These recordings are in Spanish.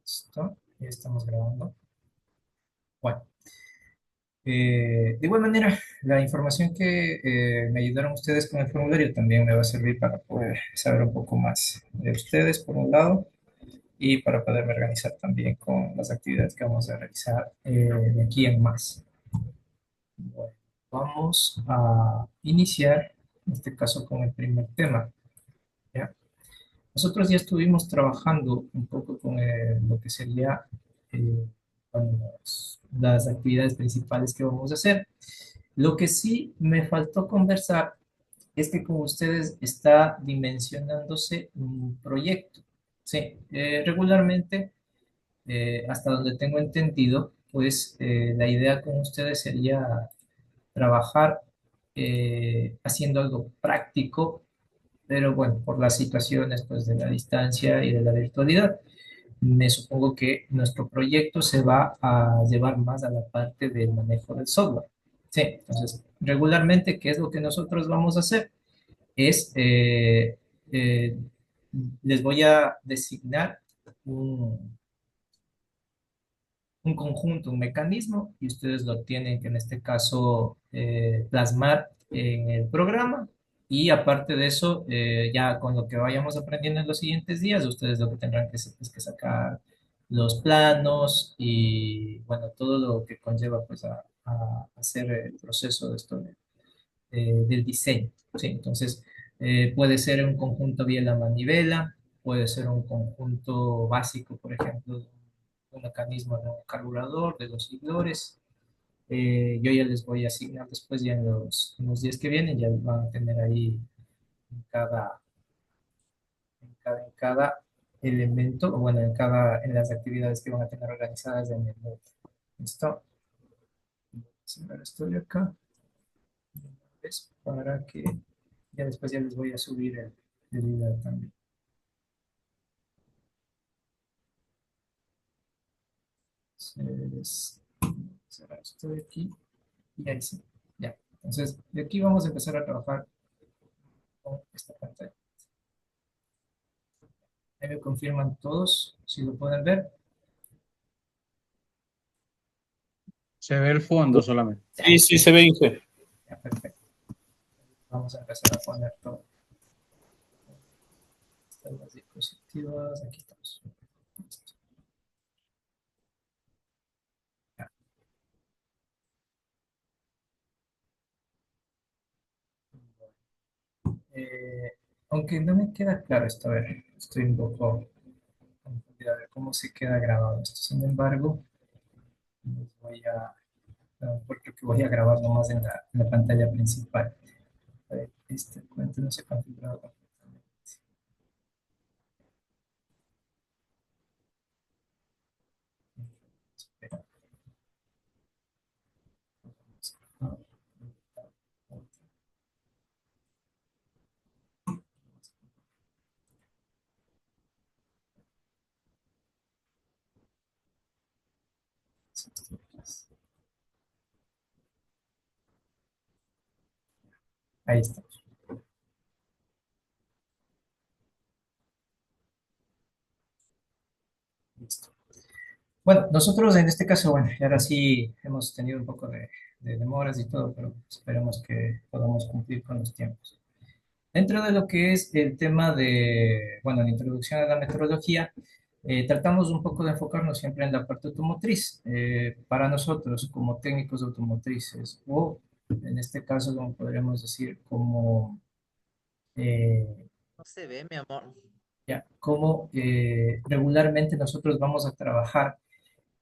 Listo, ya estamos grabando. Bueno, de igual manera, la información que me ayudaron ustedes con el formulario también me va a servir para poder saber un poco más de ustedes, por un lado, y para poderme organizar también con las actividades que vamos a realizar de aquí en más. Bueno, vamos a iniciar, en este caso, con el primer tema, ¿ya? Nosotros ya estuvimos trabajando un poco con lo que sería con las actividades principales que vamos a hacer. Lo que sí me faltó conversar es que con ustedes está dimensionándose un proyecto. Sí, regularmente, hasta donde tengo entendido, pues la idea con ustedes sería trabajar haciendo algo práctico, pero bueno, por las situaciones pues de la distancia y de la virtualidad, me supongo que nuestro proyecto se va a llevar más a la parte del manejo del software. Sí, entonces, regularmente, ¿qué es lo que nosotros vamos a hacer? Es, eh, les voy a designar un, un conjunto, un mecanismo, y ustedes lo tienen que en este caso plasmar en el programa. Y aparte de eso, ya con lo que vayamos aprendiendo en los siguientes días, ustedes lo que tendrán que hacer es que sacar los planos y bueno, todo lo que conlleva pues a hacer el proceso de esto del diseño. ¿Sí? Entonces, puede ser un conjunto vía la manivela, puede ser un conjunto básico, por ejemplo, un mecanismo de un carburador, de los seguidores. Yo ya les voy a asignar después, ya en los días que vienen, ya van a tener ahí en cada, en cada elemento, o bueno, en las actividades que van a tener organizadas en el módulo. ¿Listo? Ahora estoy acá, es para que ya después ya les voy a subir el video también. Entonces, cerrar esto de aquí y ahí sí. Ya. Entonces, de aquí vamos a empezar a trabajar con esta pantalla. Ahí me confirman todos, si lo pueden ver. Se ve el fondo solamente. Ya, Sí, sí, se ve, Inge. ya, perfecto. Vamos a empezar a poner todo. Estas las diapositivas, aquí estamos. Listo. Ya. Eh, Aunque no me queda claro esto, a ver, estoy un poco confundido a ver cómo se queda grabado esto. Sin embargo, les voy a, porque voy a grabar nomás en la pantalla principal. A ver, este cuento no se ha configurado completamente. Espera, vamos a- Ahí está. Listo. Bueno, nosotros en este caso, bueno, y ahora sí hemos tenido un poco de demoras y todo, pero esperemos que podamos cumplir con los tiempos. Dentro de lo que es el tema de, bueno, la introducción a la metrología, tratamos un poco de enfocarnos siempre en la parte automotriz. Para nosotros, como técnicos automotrices, o en este caso, como podríamos decir, como eh, No se ve, mi amor. ya, como regularmente nosotros vamos a trabajar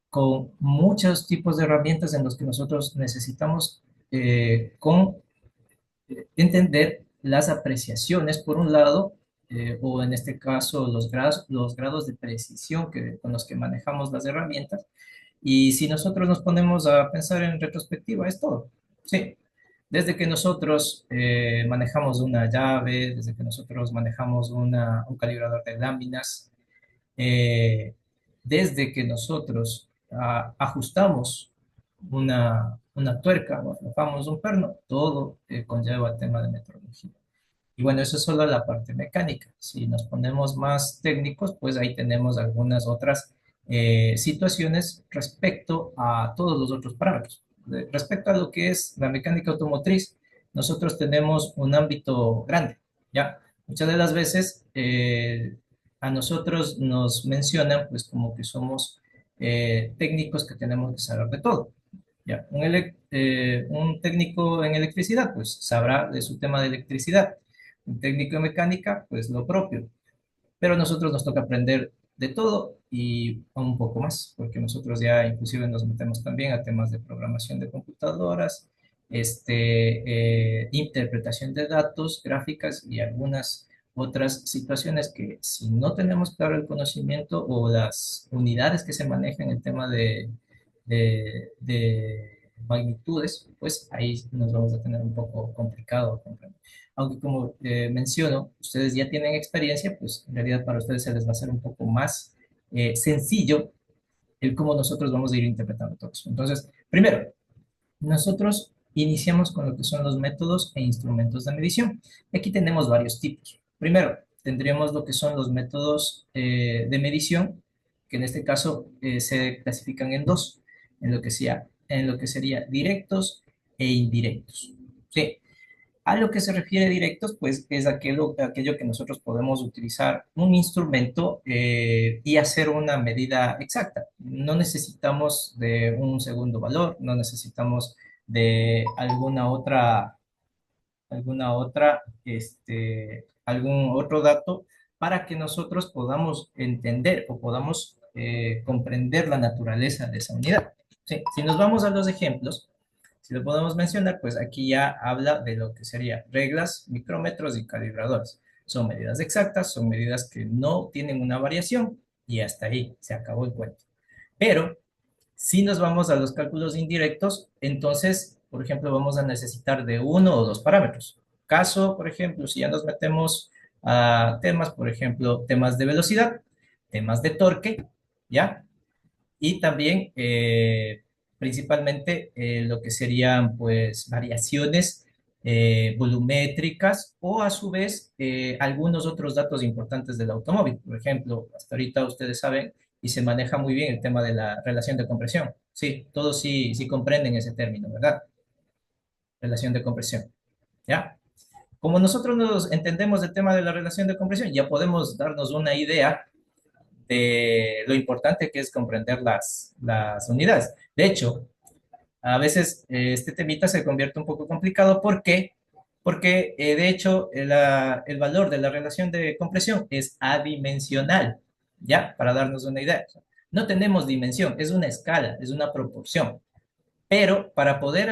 con muchos tipos de herramientas en los que nosotros necesitamos con entender las apreciaciones, por un lado, o en este caso los grados de precisión con los que manejamos las herramientas. Y si nosotros nos ponemos a pensar en retrospectiva, es todo. Sí, desde que nosotros manejamos una llave, desde que nosotros manejamos un calibrador de láminas, eh, desde que nosotros ajustamos una tuerca o aflojamos un perno, todo conlleva el tema de metrología. Y bueno, eso es solo la parte mecánica. Si nos ponemos más técnicos, pues ahí tenemos algunas otras situaciones respecto a todos los otros parámetros. Respecto a lo que es la mecánica automotriz, nosotros tenemos un ámbito grande, ¿ya? Muchas de las veces a nosotros nos mencionan pues como que somos técnicos que tenemos que saber de todo. ¿Ya? Un técnico en electricidad pues sabrá de su tema de electricidad. Un técnico en mecánica pues lo propio, pero a nosotros nos toca aprender de todo y un poco más, porque nosotros ya inclusive nos metemos también a temas de programación de computadoras, interpretación de datos, gráficas y algunas otras situaciones que si no tenemos claro el conocimiento o las unidades que se manejan en el tema de magnitudes, pues ahí nos vamos a tener un poco complicado comprender. Aunque como menciono, ustedes ya tienen experiencia, pues en realidad para ustedes se les va a hacer un poco más sencillo el cómo nosotros vamos a ir interpretando todo eso. Entonces, primero, nosotros iniciamos con lo que son los métodos e instrumentos de medición. Aquí tenemos varios tipos. Primero, tendríamos lo que son los métodos de medición, que en este caso se clasifican en dos, en lo que sería directos e indirectos. Sí. A lo que se refiere directos, pues es aquello que nosotros podemos utilizar un instrumento y hacer una medida exacta. No necesitamos de un segundo valor, no necesitamos de algún otro dato para que nosotros podamos entender o podamos comprender la naturaleza de esa unidad. Sí, si nos vamos a los ejemplos, si lo podemos mencionar, pues aquí ya habla de lo que sería reglas, micrómetros y calibradores. Son medidas exactas, son medidas que no tienen una variación y hasta ahí se acabó el cuento. Pero si nos vamos a los cálculos indirectos, entonces, por ejemplo, vamos a necesitar de uno o dos parámetros. Caso, por ejemplo, si ya nos metemos a temas, por ejemplo, temas de velocidad, temas de torque, ¿ya? Y también principalmente lo que serían pues variaciones volumétricas o a su vez algunos otros datos importantes del automóvil. Por ejemplo, hasta ahorita ustedes saben y se maneja muy bien el tema de la relación de compresión. Sí, todos sí comprenden ese término, ¿verdad? Relación de compresión, ¿ya? Como nosotros nos entendemos el tema de la relación de compresión, ya podemos darnos una idea de lo importante que es comprender las unidades. De hecho, a veces este temita se convierte un poco complicado. ¿Por qué? Porque de hecho el valor de la relación de compresión es adimensional, ¿ya? Para darnos una idea. No tenemos dimensión, es una escala, es una proporción. Pero para poder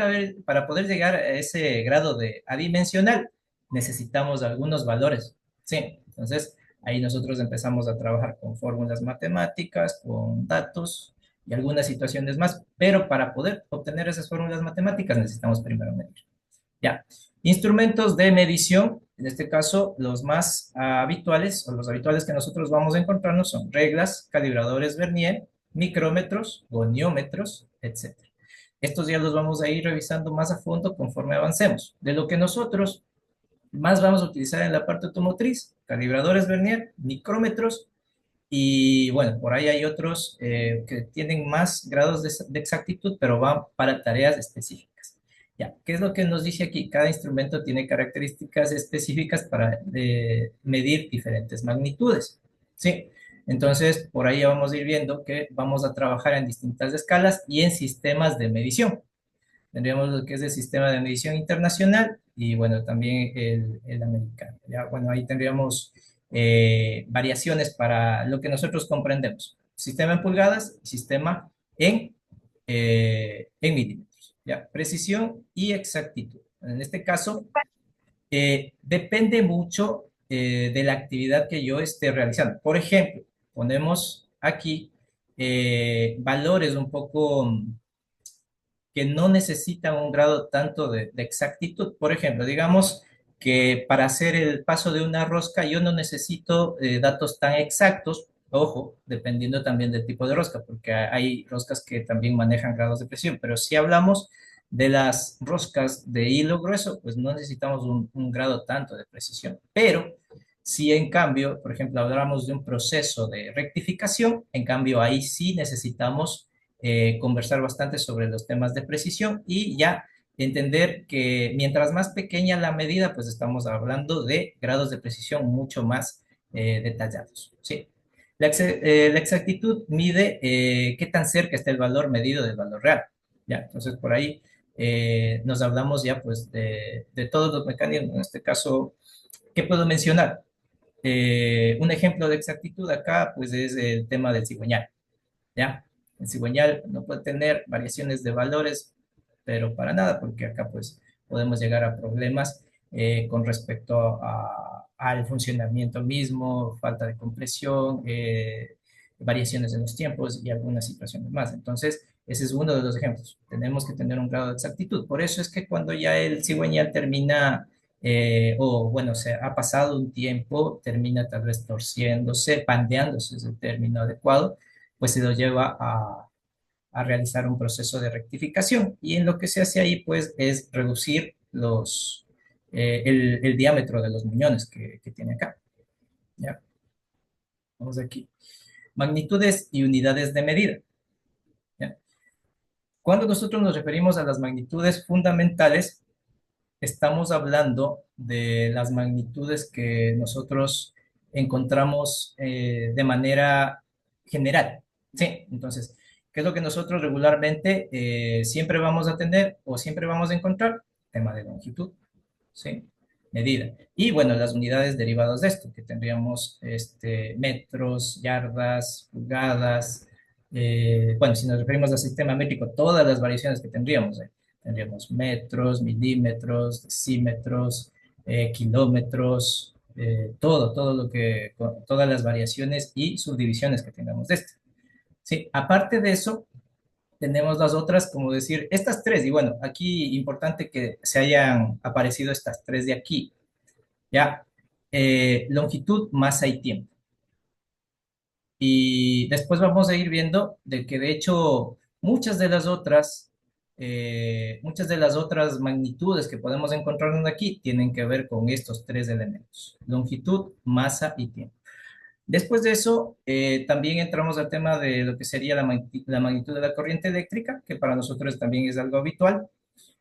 llegar a ese grado de adimensional, necesitamos algunos valores. Sí, entonces ahí nosotros empezamos a trabajar con fórmulas matemáticas, con datos y algunas situaciones más. Pero para poder obtener esas fórmulas matemáticas necesitamos primero medir. Ya. Instrumentos de medición, en este caso los más habituales o los habituales que nosotros vamos a encontrarnos son reglas, calibradores Vernier, micrómetros, goniómetros, etcétera. Estos ya los vamos a ir revisando más a fondo conforme avancemos. De lo que nosotros más vamos a utilizar en la parte automotriz, calibradores Vernier, micrómetros y bueno, por ahí hay otros que tienen más grados de exactitud, pero van para tareas específicas. Ya, ¿qué es lo que nos dice aquí? Cada instrumento tiene características específicas para medir diferentes magnitudes. Sí, entonces por ahí vamos a ir viendo que vamos a trabajar en distintas escalas y en sistemas de medición. Tendríamos lo que es el sistema de medición internacional y bueno, también el americano. Ya, bueno, ahí tendríamos variaciones para lo que nosotros comprendemos. Sistema en pulgadas, sistema en milímetros. Ya, precisión y exactitud. En este caso, depende mucho de la actividad que yo esté realizando. Por ejemplo, ponemos aquí valores un poco que no necesitan un grado tanto de exactitud. Por ejemplo, digamos que para hacer el paso de una rosca yo no necesito datos tan exactos, ojo, dependiendo también del tipo de rosca, porque hay roscas que también manejan grados de presión, pero si hablamos de las roscas de hilo grueso, pues no necesitamos un grado tanto de precisión. Pero Si en cambio, por ejemplo, hablamos de un proceso de rectificación, en cambio ahí sí necesitamos conversar bastante sobre los temas de precisión y ya entender que mientras más pequeña la medida, pues estamos hablando de grados de precisión mucho más detallados. ¿Sí? La exactitud mide qué tan cerca está el valor medido del valor real. ¿Ya? Entonces, por ahí nos hablamos ya pues de todos los mecanismos. En este caso, ¿qué puedo mencionar? Un ejemplo de exactitud acá, pues es el tema del cigüeñal, ¿ya? El cigüeñal no puede tener variaciones de valores, pero para nada, porque acá pues podemos llegar a problemas con respecto al funcionamiento mismo, falta de compresión, variaciones en los tiempos y algunas situaciones más. Entonces, ese es uno de los ejemplos. Tenemos que tener un grado de exactitud. Por eso es que cuando ya el cigüeñal termina, o bueno, se ha pasado un tiempo, termina tal vez torciéndose, pandeándose, es el término adecuado, pues se lo lleva a realizar un proceso de rectificación. Y en lo que se hace ahí, pues, es reducir el diámetro de los muñones que tiene acá. ¿Ya? Vamos aquí. Magnitudes y unidades de medida. ¿Ya? Cuando nosotros nos referimos a las magnitudes fundamentales, estamos hablando de las magnitudes que nosotros encontramos de manera general. Sí, entonces, ¿qué es lo que nosotros regularmente siempre vamos a tener o siempre vamos a encontrar? Tema de longitud, ¿sí? Medida. Y bueno, las unidades derivadas de esto, que tendríamos metros, yardas, pulgadas. Bueno, si nos referimos al sistema métrico, todas las variaciones que tendríamos. Tendríamos metros, milímetros, decímetros, kilómetros, todo lo que, todas las variaciones y subdivisiones que tengamos de esto. Sí, aparte de eso, tenemos las otras, como decir, estas tres, y bueno, aquí importante que se hayan aparecido estas tres de aquí, ¿ya? Longitud, masa y tiempo. Y después vamos a ir viendo de que de hecho muchas de las otras magnitudes que podemos encontrar aquí tienen que ver con estos tres elementos, longitud, masa y tiempo. Después de eso, también entramos al tema de lo que sería la magnitud de la corriente eléctrica, que para nosotros también es algo habitual.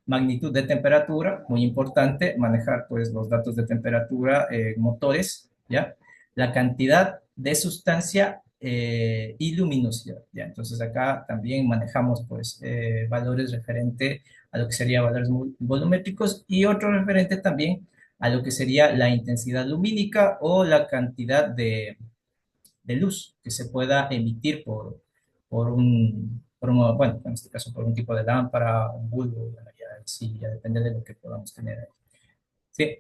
Magnitud de temperatura, muy importante, manejar pues los datos de temperatura, motores, ¿ya? La cantidad de sustancia y luminosidad, ¿ya? Entonces acá también manejamos pues valores referente a lo que sería valores volumétricos y otro referente también a lo que sería la intensidad lumínica o la cantidad de luz que se pueda emitir bueno, en este caso por un tipo de lámpara, un bulbo, bueno, ya, sí, ya depende de lo que podamos tener ahí. Sí.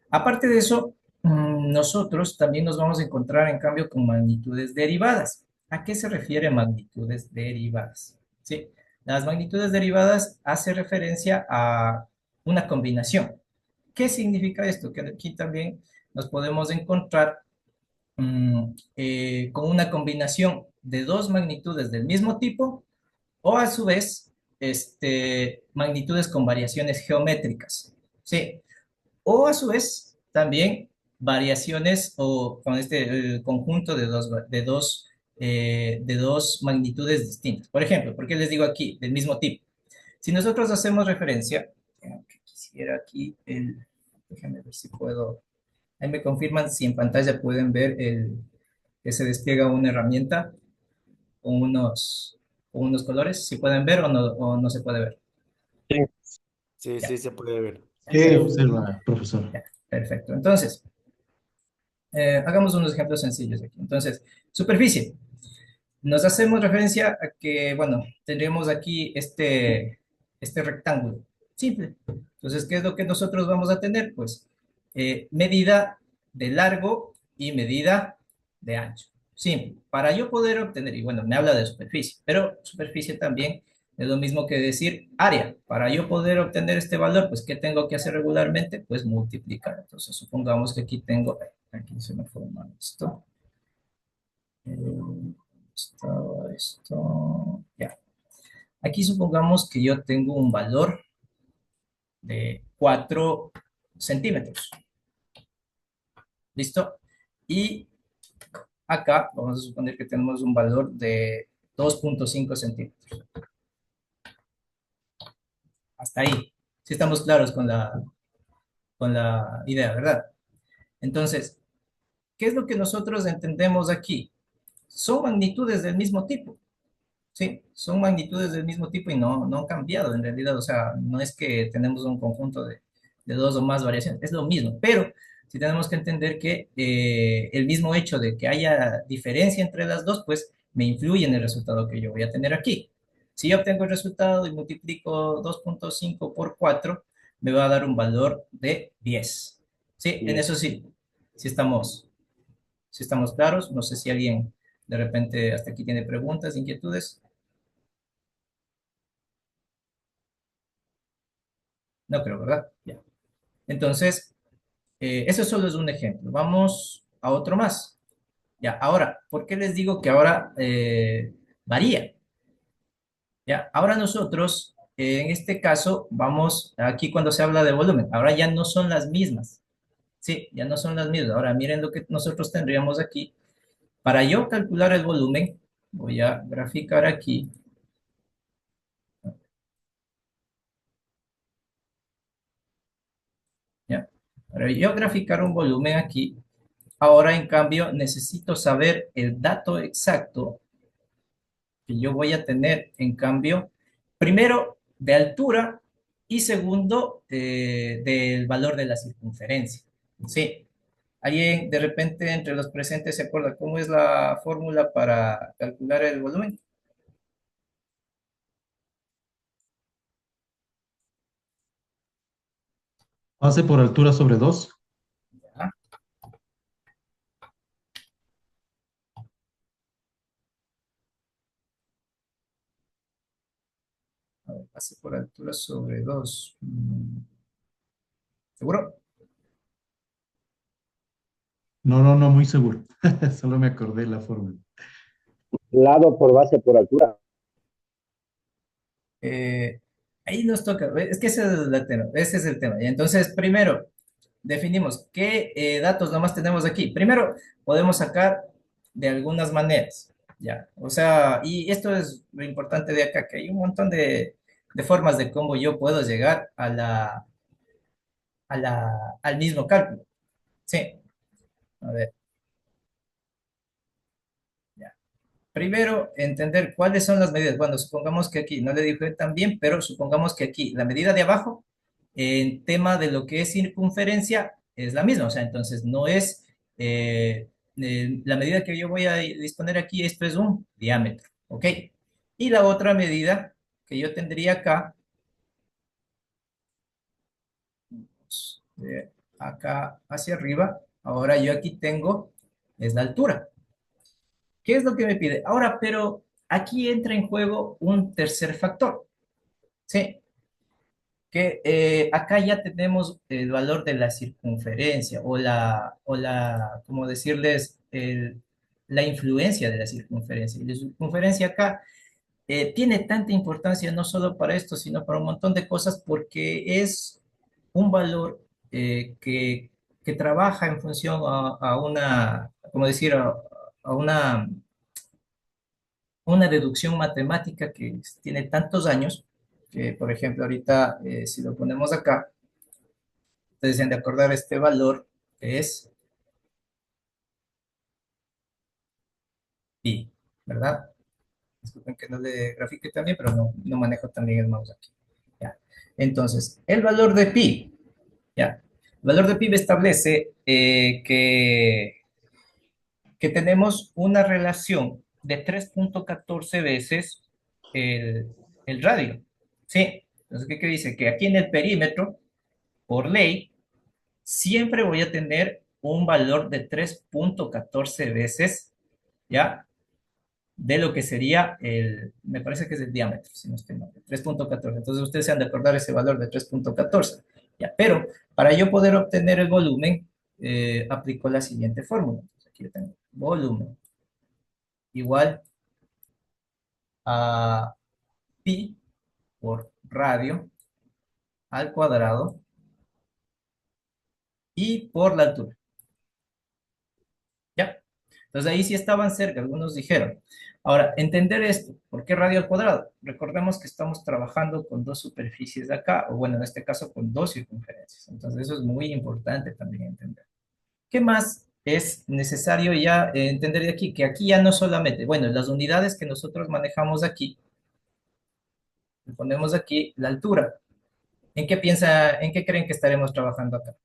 Aparte de eso, nosotros también nos vamos a encontrar en cambio con magnitudes derivadas. ¿A qué se refiere magnitudes derivadas? Sí. Las magnitudes derivadas hace referencia a una combinación. ¿Qué significa esto? Que aquí también nos podemos encontrar con una combinación de dos magnitudes del mismo tipo o a su vez magnitudes con variaciones geométricas. Sí. O a su vez también variaciones o con este conjunto de dos magnitudes distintas. Por ejemplo, ¿por qué les digo aquí del mismo tipo? Si nosotros hacemos referencia, que quisiera aquí déjenme ver si puedo, ahí me confirman si en pantalla pueden ver que se despliega una herramienta con unos colores, si pueden ver o no se puede ver. Sí, sí, Ya, sí se puede ver. Sí, perfecto. observa, profesor. Ya, perfecto. Entonces, hagamos unos ejemplos sencillos aquí. Entonces, superficie. Nos hacemos referencia a que, bueno, tendremos aquí este rectángulo. Simple. Entonces, ¿qué es lo que nosotros vamos a tener? Pues medida de largo y medida de ancho. Simple. Para yo poder obtener, y bueno, me habla de superficie, pero superficie también es lo mismo que decir área. Para yo poder obtener este valor, pues, ¿qué tengo que hacer regularmente? Pues multiplicar. Entonces, supongamos que aquí tengo, aquí se me forma esto. Esto, ya. Aquí supongamos que yo tengo un valor de 4 centímetros. ¿Listo? Y acá vamos a suponer que tenemos un valor de 2,5 centímetros. Hasta ahí. Si estamos claros con la idea, ¿verdad? Entonces, ¿qué es lo que nosotros entendemos aquí? Son magnitudes del mismo tipo. Sí, son magnitudes del mismo tipo y no han cambiado en realidad. O sea, no es que tenemos un conjunto de dos o más variaciones, es lo mismo. Pero sí tenemos que entender que el mismo hecho de que haya diferencia entre las dos, pues me influye en el resultado que yo voy a tener aquí. Si yo obtengo el resultado y multiplico 2,5 por 4, me va a dar un valor de 10. Sí, en eso sí, si estamos, si estamos claros. No sé si alguien de repente hasta aquí tiene preguntas, inquietudes. No creo, ¿verdad? Ya. Entonces, eso solo es un ejemplo. Vamos a otro más. Ya, ahora, ¿por qué les digo que ahora varía? Ya, ahora nosotros, en este caso, vamos, aquí cuando se habla de volumen, ahora ya no son las mismas. Sí, ya no son las mismas. Ahora miren lo que nosotros tendríamos aquí. Para yo calcular el volumen, voy a graficar aquí. Ya. Para yo graficar un volumen aquí, ahora en cambio necesito saber el dato exacto que yo voy a tener, en cambio, primero de altura y segundo del valor de la circunferencia. Sí, ¿alguien de repente entre los presentes se acuerda cómo es la fórmula para calcular el volumen? Base por altura sobre 2. Ya, a ver, base por altura sobre 2. ¿Seguro? No, no, no, muy seguro. Solo me acordé la fórmula. Lado por base por altura. Eh, ahí nos toca, es que ese es el tema, ese es el tema. Y entonces, primero, definimos qué datos nomás tenemos aquí. Primero, podemos sacar de algunas maneras, ¿ya? O sea, y esto es lo importante de acá, que hay un montón de formas de cómo yo puedo llegar al mismo cálculo. Sí, a ver, ya. Primero, entender cuáles son las medidas. Bueno, supongamos que aquí, no le dije tan bien, pero supongamos que aquí la medida de abajo, en tema de lo que es circunferencia, es la misma. O sea, entonces no es la medida que yo voy a disponer aquí, esto es un diámetro, ¿ok? Y la otra medida que yo tendría acá, de acá hacia arriba, ahora yo aquí tengo, es la altura. ¿Qué es lo que me pide? Ahora, pero aquí entra en juego un tercer factor, ¿sí? Que acá ya tenemos el valor de la circunferencia ¿cómo decirles? La influencia de la circunferencia. Y la circunferencia acá tiene tanta importancia no solo para esto, sino para un montón de cosas porque es un valor que trabaja en función a una, ¿cómo decir? A una deducción matemática que tiene tantos años que, por ejemplo, ahorita, si lo ponemos acá, ustedes se han de acordar este valor que es pi, ¿verdad? Disculpen que no le grafique también, pero no manejo también el mouse aquí. Ya. Entonces, el valor de pi, ya. El valor de pi me establece que tenemos una relación de 3,14 veces el radio. ¿Sí? Entonces, ¿qué dice? Que aquí en el perímetro, por ley, siempre voy a tener un valor de 3,14 veces, ¿ya? De lo que sería me parece que es el diámetro, si no estoy mal, 3,14. Entonces ustedes se han de acordar ese valor de 3,14. ¿Ya? Pero para yo poder obtener el volumen, aplico la siguiente fórmula. Entonces, aquí yo tengo volumen igual a pi por radio al cuadrado y por la altura. Entonces ahí sí estaban cerca, algunos dijeron. Ahora, entender esto, ¿por qué radio al cuadrado? Recordemos que estamos trabajando con dos superficies de acá, o bueno, en este caso con dos circunferencias. Entonces eso es muy importante también entender. ¿Qué más es necesario ya entender de aquí? Que aquí ya no solamente, bueno, las unidades que nosotros manejamos aquí, ponemos aquí la altura. En qué creen que estaremos trabajando acá?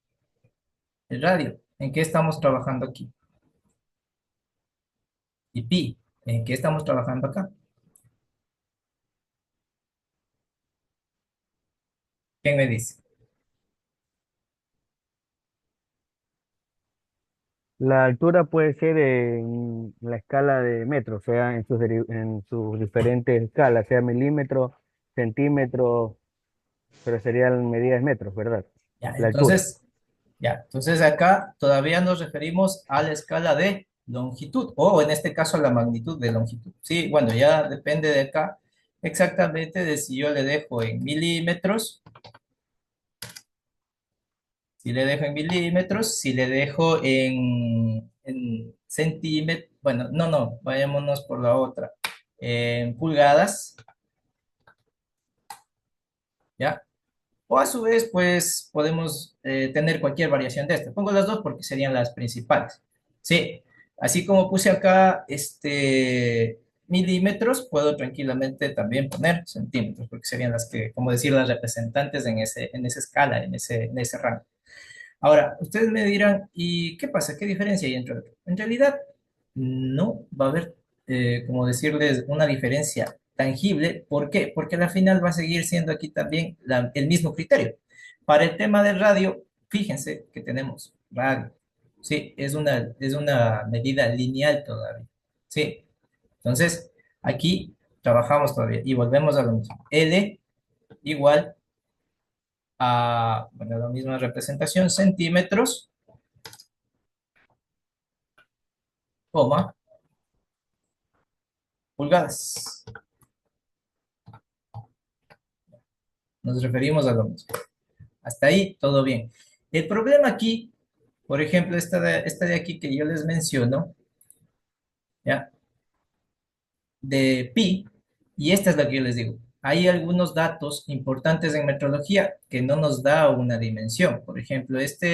El radio. ¿En qué estamos trabajando aquí? Y pi. ¿En qué estamos trabajando acá? ¿Quién me dice? La altura puede ser en la escala de metros, o sea, en sus diferentes escalas, sea milímetros, centímetros, pero serían medidas metros, ¿verdad? Ya, La altura. entonces acá todavía nos referimos a la escala de longitud, o en este caso a la magnitud de longitud. Sí, bueno, ya depende de acá exactamente de si yo le dejo en milímetros, si le dejo en milímetros, si le dejo en centímetros, bueno, no, vayámonos por la otra, en pulgadas, ¿ya? O a su vez, pues podemos tener cualquier variación de esta. Pongo las dos porque serían las principales. Sí, así como puse acá milímetros, puedo tranquilamente también poner centímetros, porque serían las que, como decir, las representantes en esa escala, en ese rango. Ahora, ustedes me dirán, ¿y qué pasa? ¿Qué diferencia hay entre otros? En realidad, no va a haber, como decirles, una diferencia tangible. ¿Por qué? Porque al final va a seguir siendo aquí también el mismo criterio. Para el tema del radio, fíjense que tenemos radio. Sí, es una medida lineal todavía. Sí, entonces aquí trabajamos todavía y volvemos a lo mismo. L igual a, bueno, la misma representación, centímetros, coma, pulgadas. Nos referimos a lo mismo. Hasta ahí, todo bien. El problema aquí, por ejemplo, esta de aquí que yo les menciono, ¿ya? De pi, y esta es la que yo les digo. Hay algunos datos importantes en metrología que no nos da una dimensión. Por ejemplo, esta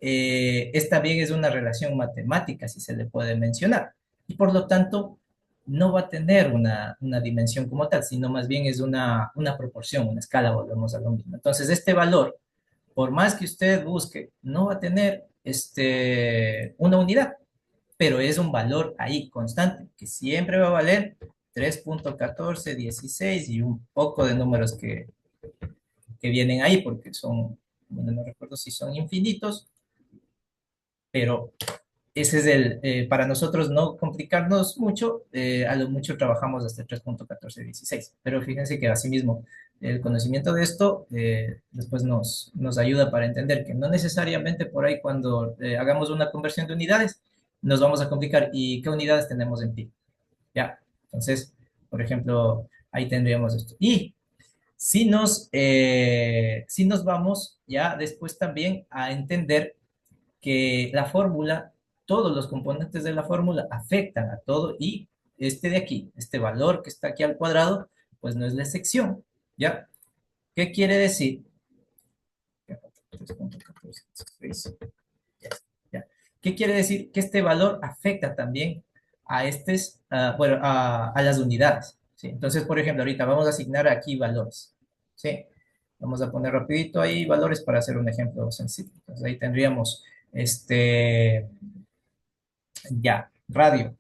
bien es una relación matemática, si se le puede mencionar. Y por lo tanto, no va a tener una dimensión como tal, sino más bien es una proporción, una escala, volvemos a lo mismo. Entonces, este valor, por más que usted busque, no va a tener una unidad, pero es un valor ahí constante, que siempre va a valer 3.1416 y un poco de números que vienen ahí, porque son, bueno, no recuerdo si son infinitos, pero ese es para nosotros no complicarnos mucho, a lo mucho trabajamos hasta 3.1416, pero fíjense que asimismo el conocimiento de esto después nos ayuda para entender que no necesariamente por ahí cuando hagamos una conversión de unidades nos vamos a complicar y qué unidades tenemos en pi. Ya, entonces, por ejemplo, ahí tendríamos esto. Y si nos vamos ya después también a entender que la fórmula, todos los componentes de la fórmula afectan a todo y este de aquí, este valor que está aquí al cuadrado, pues no es la sección, ¿ya? ¿Qué quiere decir? ¿Ya? ¿Qué quiere decir? Que este valor afecta también bueno, a las unidades, ¿sí? Entonces, por ejemplo, ahorita vamos a asignar aquí valores, ¿sí? Vamos a poner rapidito ahí valores para hacer un ejemplo sencillo. Entonces, ahí tendríamos, ya, radio.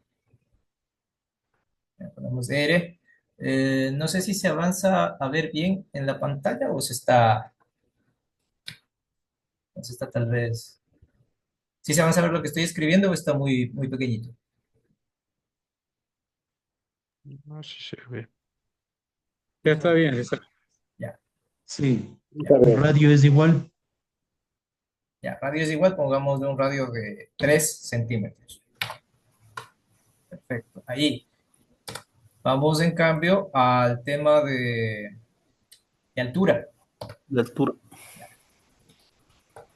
Ya ponemos R. No sé si se avanza a ver bien en la pantalla o se está tal vez... Si se avanza a ver lo que estoy escribiendo o está muy, muy pequeñito. No sé si se ve. Ya está bien, Ya, Sí, ya, Está el bien. radio es igual. ya. Radio es igual, pongamos de un radio de 3 centímetros. Perfecto. Ahí. Vamos en cambio al tema de altura. La altura.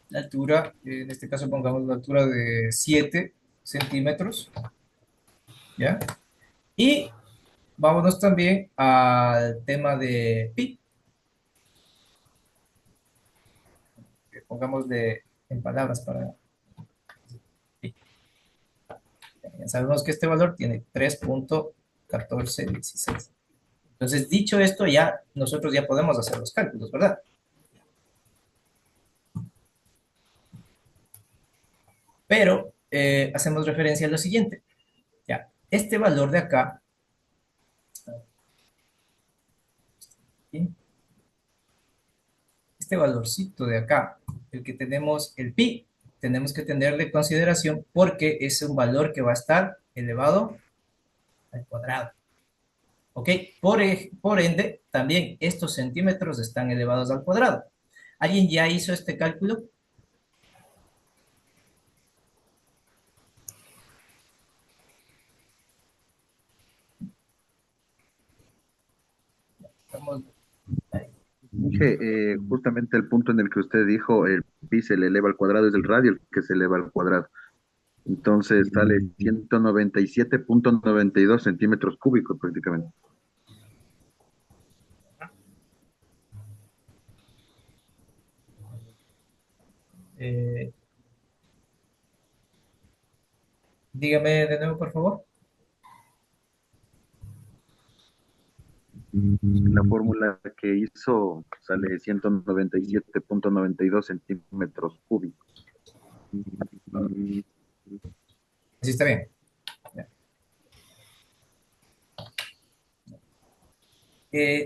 La altura, en este caso pongamos la altura de 7. centímetros, ¿ya? Y vámonos también al tema de pi, que pongamos en palabras para pi. Ya sabemos que este valor tiene 3,1416. Entonces, dicho esto, ya nosotros ya podemos hacer los cálculos, ¿verdad? Pero hacemos referencia a lo siguiente. Ya, este valor de acá, ¿sí? Este valorcito de acá, el que tenemos, el pi, tenemos que tenerle consideración porque es un valor que va a estar elevado al cuadrado. ¿Ok? Por ende, también estos centímetros están elevados al cuadrado. ¿Alguien ya hizo este cálculo? Estamos ahí. Dije, justamente el punto en el que usted dijo el pi se le eleva al cuadrado es el radio el que se eleva al cuadrado. Entonces sale 197,92 centímetros cúbicos prácticamente. Eh, dígame de nuevo, por favor. La fórmula que hizo sale 197,92 centímetros cúbicos. Así está bien. Ya.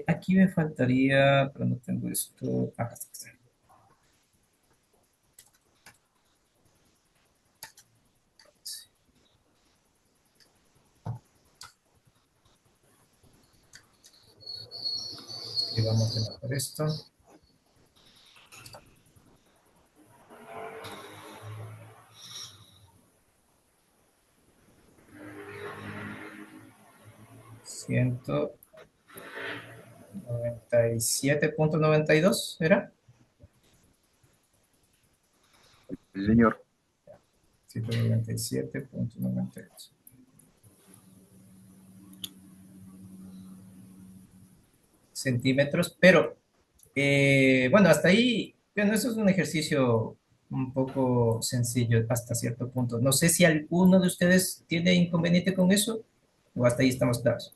Aquí me faltaría, pero no tengo esto. Acá está. Y vamos a por esto. Ciento 97,92 ¿era? Sí, señor. 197,92 centímetros, pero bueno, hasta ahí, bueno, eso es un ejercicio un poco sencillo hasta cierto punto. No sé si alguno de ustedes tiene inconveniente con eso, o hasta ahí estamos claros.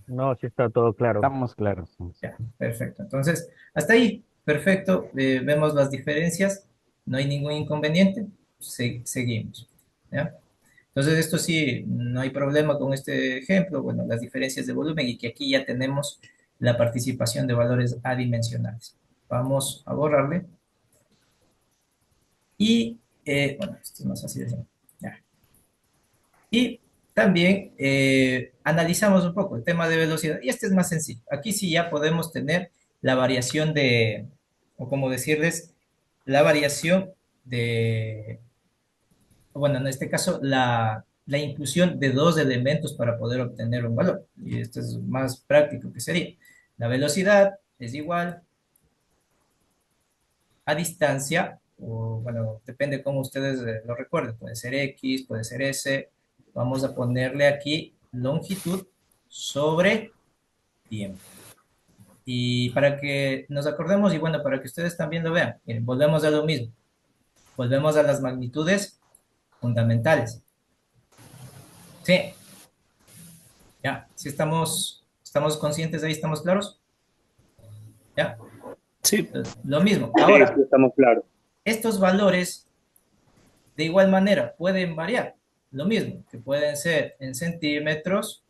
No, sí está todo claro. Estamos claros. Ya, perfecto. Entonces, hasta ahí, perfecto. Vemos las diferencias, no hay ningún inconveniente, seguimos. ¿Ya? Entonces, esto sí, no hay problema con este ejemplo, bueno, las diferencias de volumen y que aquí ya tenemos la participación de valores adimensionales. Vamos a borrarle. Y, bueno, esto es más fácil. Ya. Y también analizamos un poco el tema de velocidad. Y este es más sencillo. Aquí sí ya podemos tener la variación de, o como decirles, la variación de, bueno, en este caso, la inclusión de dos elementos para poder obtener un valor. Y esto es más práctico que sería. La velocidad es igual a distancia, o bueno, depende cómo ustedes lo recuerden. Puede ser X, puede ser S. Vamos a ponerle aquí longitud sobre tiempo. Y para que nos acordemos, y bueno, para que ustedes también lo vean, miren, volvemos a lo mismo. Volvemos a las magnitudes fundamentales. Sí, ya, si estamos conscientes ahí, estamos claros. Ya, Sí. lo mismo. Sí, Ahora, sí, estamos claros. estos valores de igual manera pueden variar. Lo mismo, que pueden ser en centímetros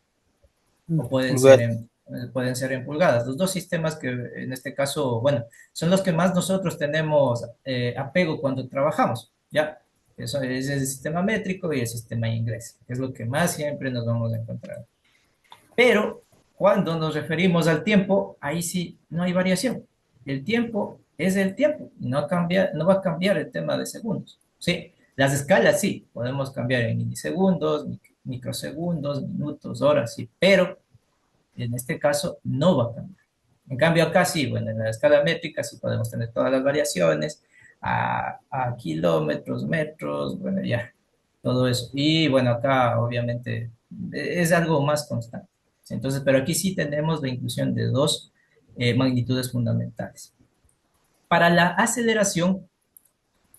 o pueden ser en pulgadas. Los dos sistemas que en este caso, bueno, son los que más nosotros tenemos apego cuando trabajamos, ¿ya? Eso es el sistema métrico y el sistema inglés, que es lo que más siempre nos vamos a encontrar. Pero cuando nos referimos al tiempo, ahí sí no hay variación. El tiempo es el tiempo, no cambia, no va a cambiar el tema de segundos, ¿sí? Las escalas sí, podemos cambiar en milisegundos, microsegundos, minutos, horas, sí, pero en este caso no va a cambiar. En cambio acá sí, bueno, en la escala métrica sí podemos tener todas las variaciones, a kilómetros, metros, bueno, ya, todo eso. Y bueno, acá obviamente es algo más constante. Entonces, pero aquí sí tenemos la inclusión de dos magnitudes fundamentales. Para la aceleración,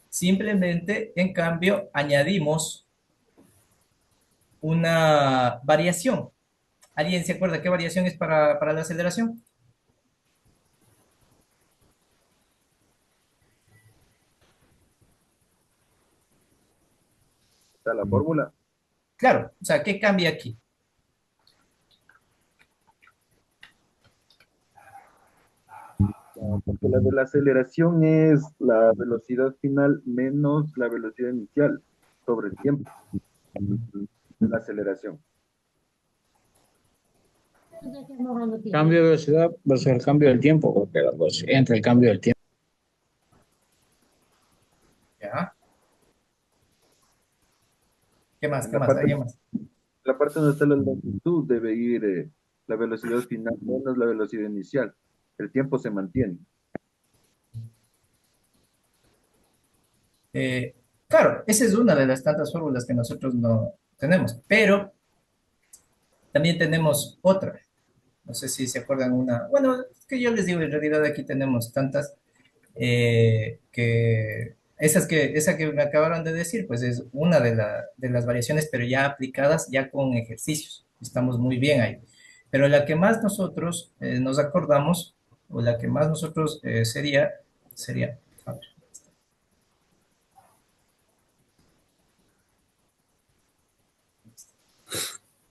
simplemente, en cambio, añadimos una variación. ¿Alguien se acuerda qué variación es para la aceleración? Está la fórmula. Claro, o sea, ¿qué cambia aquí? Porque la de la aceleración es la velocidad final menos la velocidad inicial sobre el tiempo de la aceleración. Cambio de velocidad versus el cambio del tiempo, porque entre el cambio del tiempo. ¿Ya? ¿Qué más? En ¿Qué más? ¿Alguien más? la parte donde está la longitud debe ir la velocidad final menos la velocidad inicial. El tiempo se mantiene. Eh, claro, esa es una de las tantas fórmulas que nosotros no tenemos, pero también tenemos otra. No sé si se acuerdan una. Bueno, es que yo les digo, en realidad aquí tenemos tantas esa que me acabaron de decir, pues es una de las variaciones, pero ya aplicadas ya con ejercicios. Estamos muy bien ahí. Pero la que más nosotros nos acordamos, o la que más nosotros sería, a ver,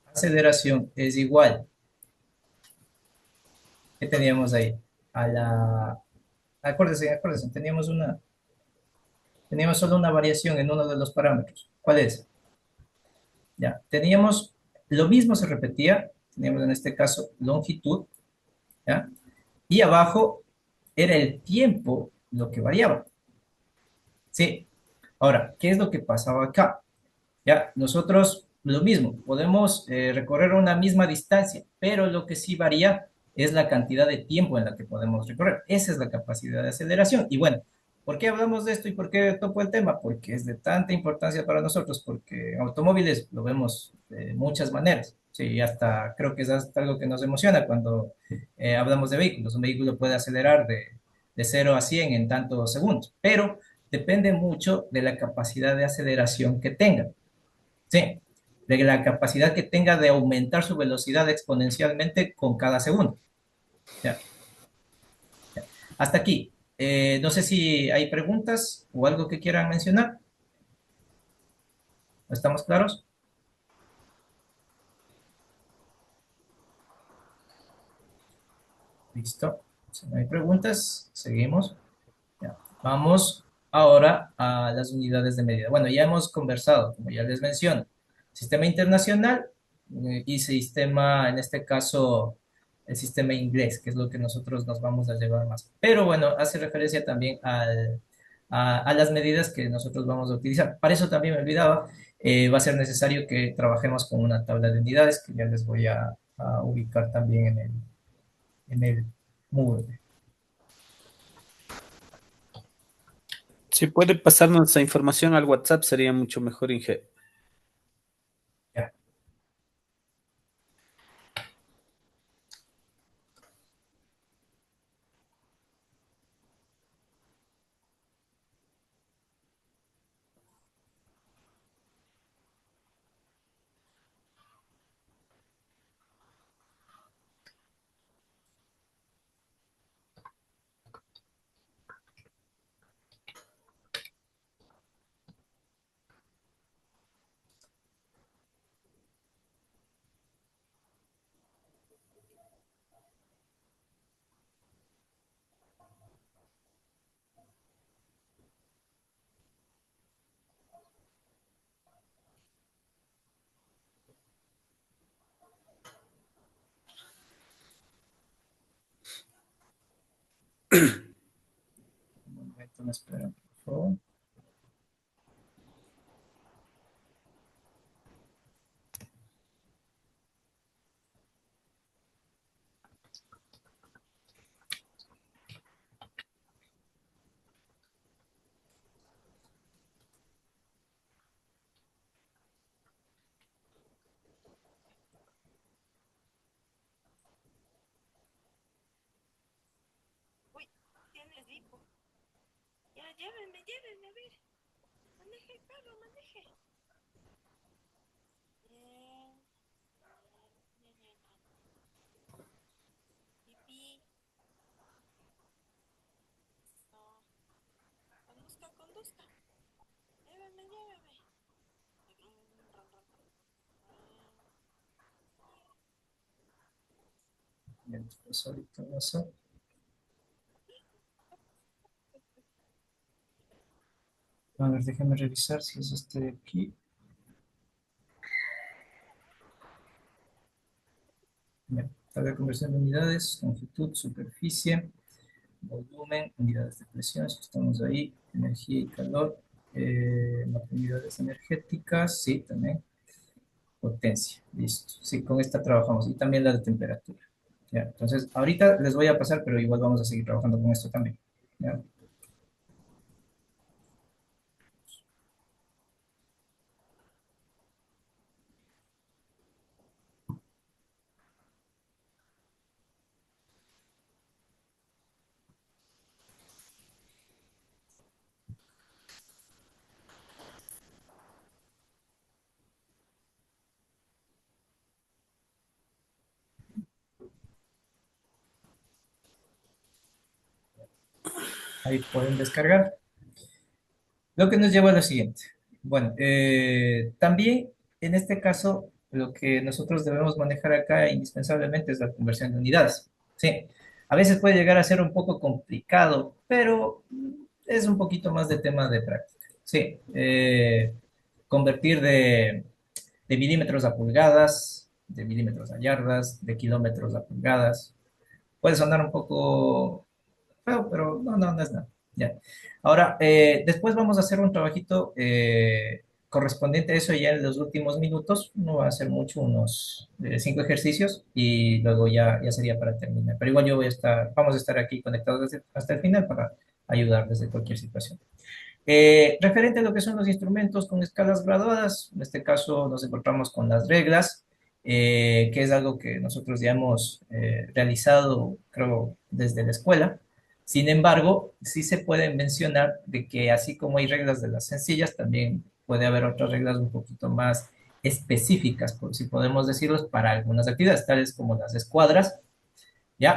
aceleración es igual. ¿Qué teníamos ahí? A la, acuérdense, teníamos solo una variación en uno de los parámetros. ¿Cuál es? Ya, teníamos, lo mismo se repetía, teníamos en este caso longitud, ¿ya? Y abajo era el tiempo lo que variaba. Sí. Ahora, ¿qué es lo que pasaba acá? Ya, nosotros lo mismo, podemos recorrer una misma distancia, pero lo que sí varía es la cantidad de tiempo en la que podemos recorrer. Esa es la capacidad de aceleración. Y bueno, ¿por qué hablamos de esto y por qué toco el tema? Porque es de tanta importancia para nosotros, porque en automóviles lo vemos de muchas maneras. Sí, hasta creo que es hasta algo que nos emociona cuando hablamos de vehículos. Un vehículo puede acelerar de 0 a 100 en tantos segundos, pero depende mucho de la capacidad de aceleración que tenga. Sí, de la capacidad que tenga de aumentar su velocidad exponencialmente con cada segundo. Ya, ya. Hasta aquí. No sé si hay preguntas o algo que quieran mencionar. ¿Estamos claros? Listo. Si no hay preguntas, seguimos. Ya. Vamos ahora a las unidades de medida. Bueno, ya hemos conversado, como ya les menciono, sistema internacional y sistema, en este caso, el sistema inglés, que es lo que nosotros nos vamos a llevar más. Pero bueno, hace referencia también a las medidas que nosotros vamos a utilizar. Para eso también me olvidaba, va a ser necesario que trabajemos con una tabla de unidades que ya les voy a ubicar también en el Moodle. Si puede pasarnos esa información al WhatsApp, sería mucho mejor, Inge. Ya. Un momento, me esperan, por favor. Bien, pues ahorita vamos a... A ver, déjame revisar si es este de aquí. Bien, tabla de conversión de unidades, longitud, superficie, volumen, unidades de presión, si estamos ahí, energía y calor, unidades energéticas, sí, también, potencia, listo. Sí, con esta trabajamos y también la de temperatura. Ya, entonces, ahorita les voy a pasar, pero igual vamos a seguir trabajando con esto también. ¿Ya? Ahí pueden descargar. Lo que nos lleva a lo siguiente. Bueno, también en este caso, lo que nosotros debemos manejar acá indispensablemente es la conversión de unidades. Sí, a veces puede llegar a ser un poco complicado, pero es un poquito más de tema de práctica. Sí, convertir de milímetros a pulgadas, de milímetros a yardas, de kilómetros a pulgadas. Puede sonar un poco feo, pero no, no, no es nada. Ya. Ahora, después vamos a hacer un trabajito correspondiente a eso ya en los últimos minutos. No va a ser mucho, unos 5 ejercicios y luego ya sería para terminar. Pero igual yo voy a estar, vamos a estar aquí conectados hasta el final para ayudar desde cualquier situación. Referente a lo que son los instrumentos con escalas graduadas, en este caso nos encontramos con las reglas, que es algo que nosotros ya hemos realizado, creo, desde la escuela. Sin embargo, sí se puede mencionar de que así como hay reglas de las sencillas, también puede haber otras reglas un poquito más específicas, por si podemos decirlos, para algunas actividades, tales como las escuadras, ¿ya?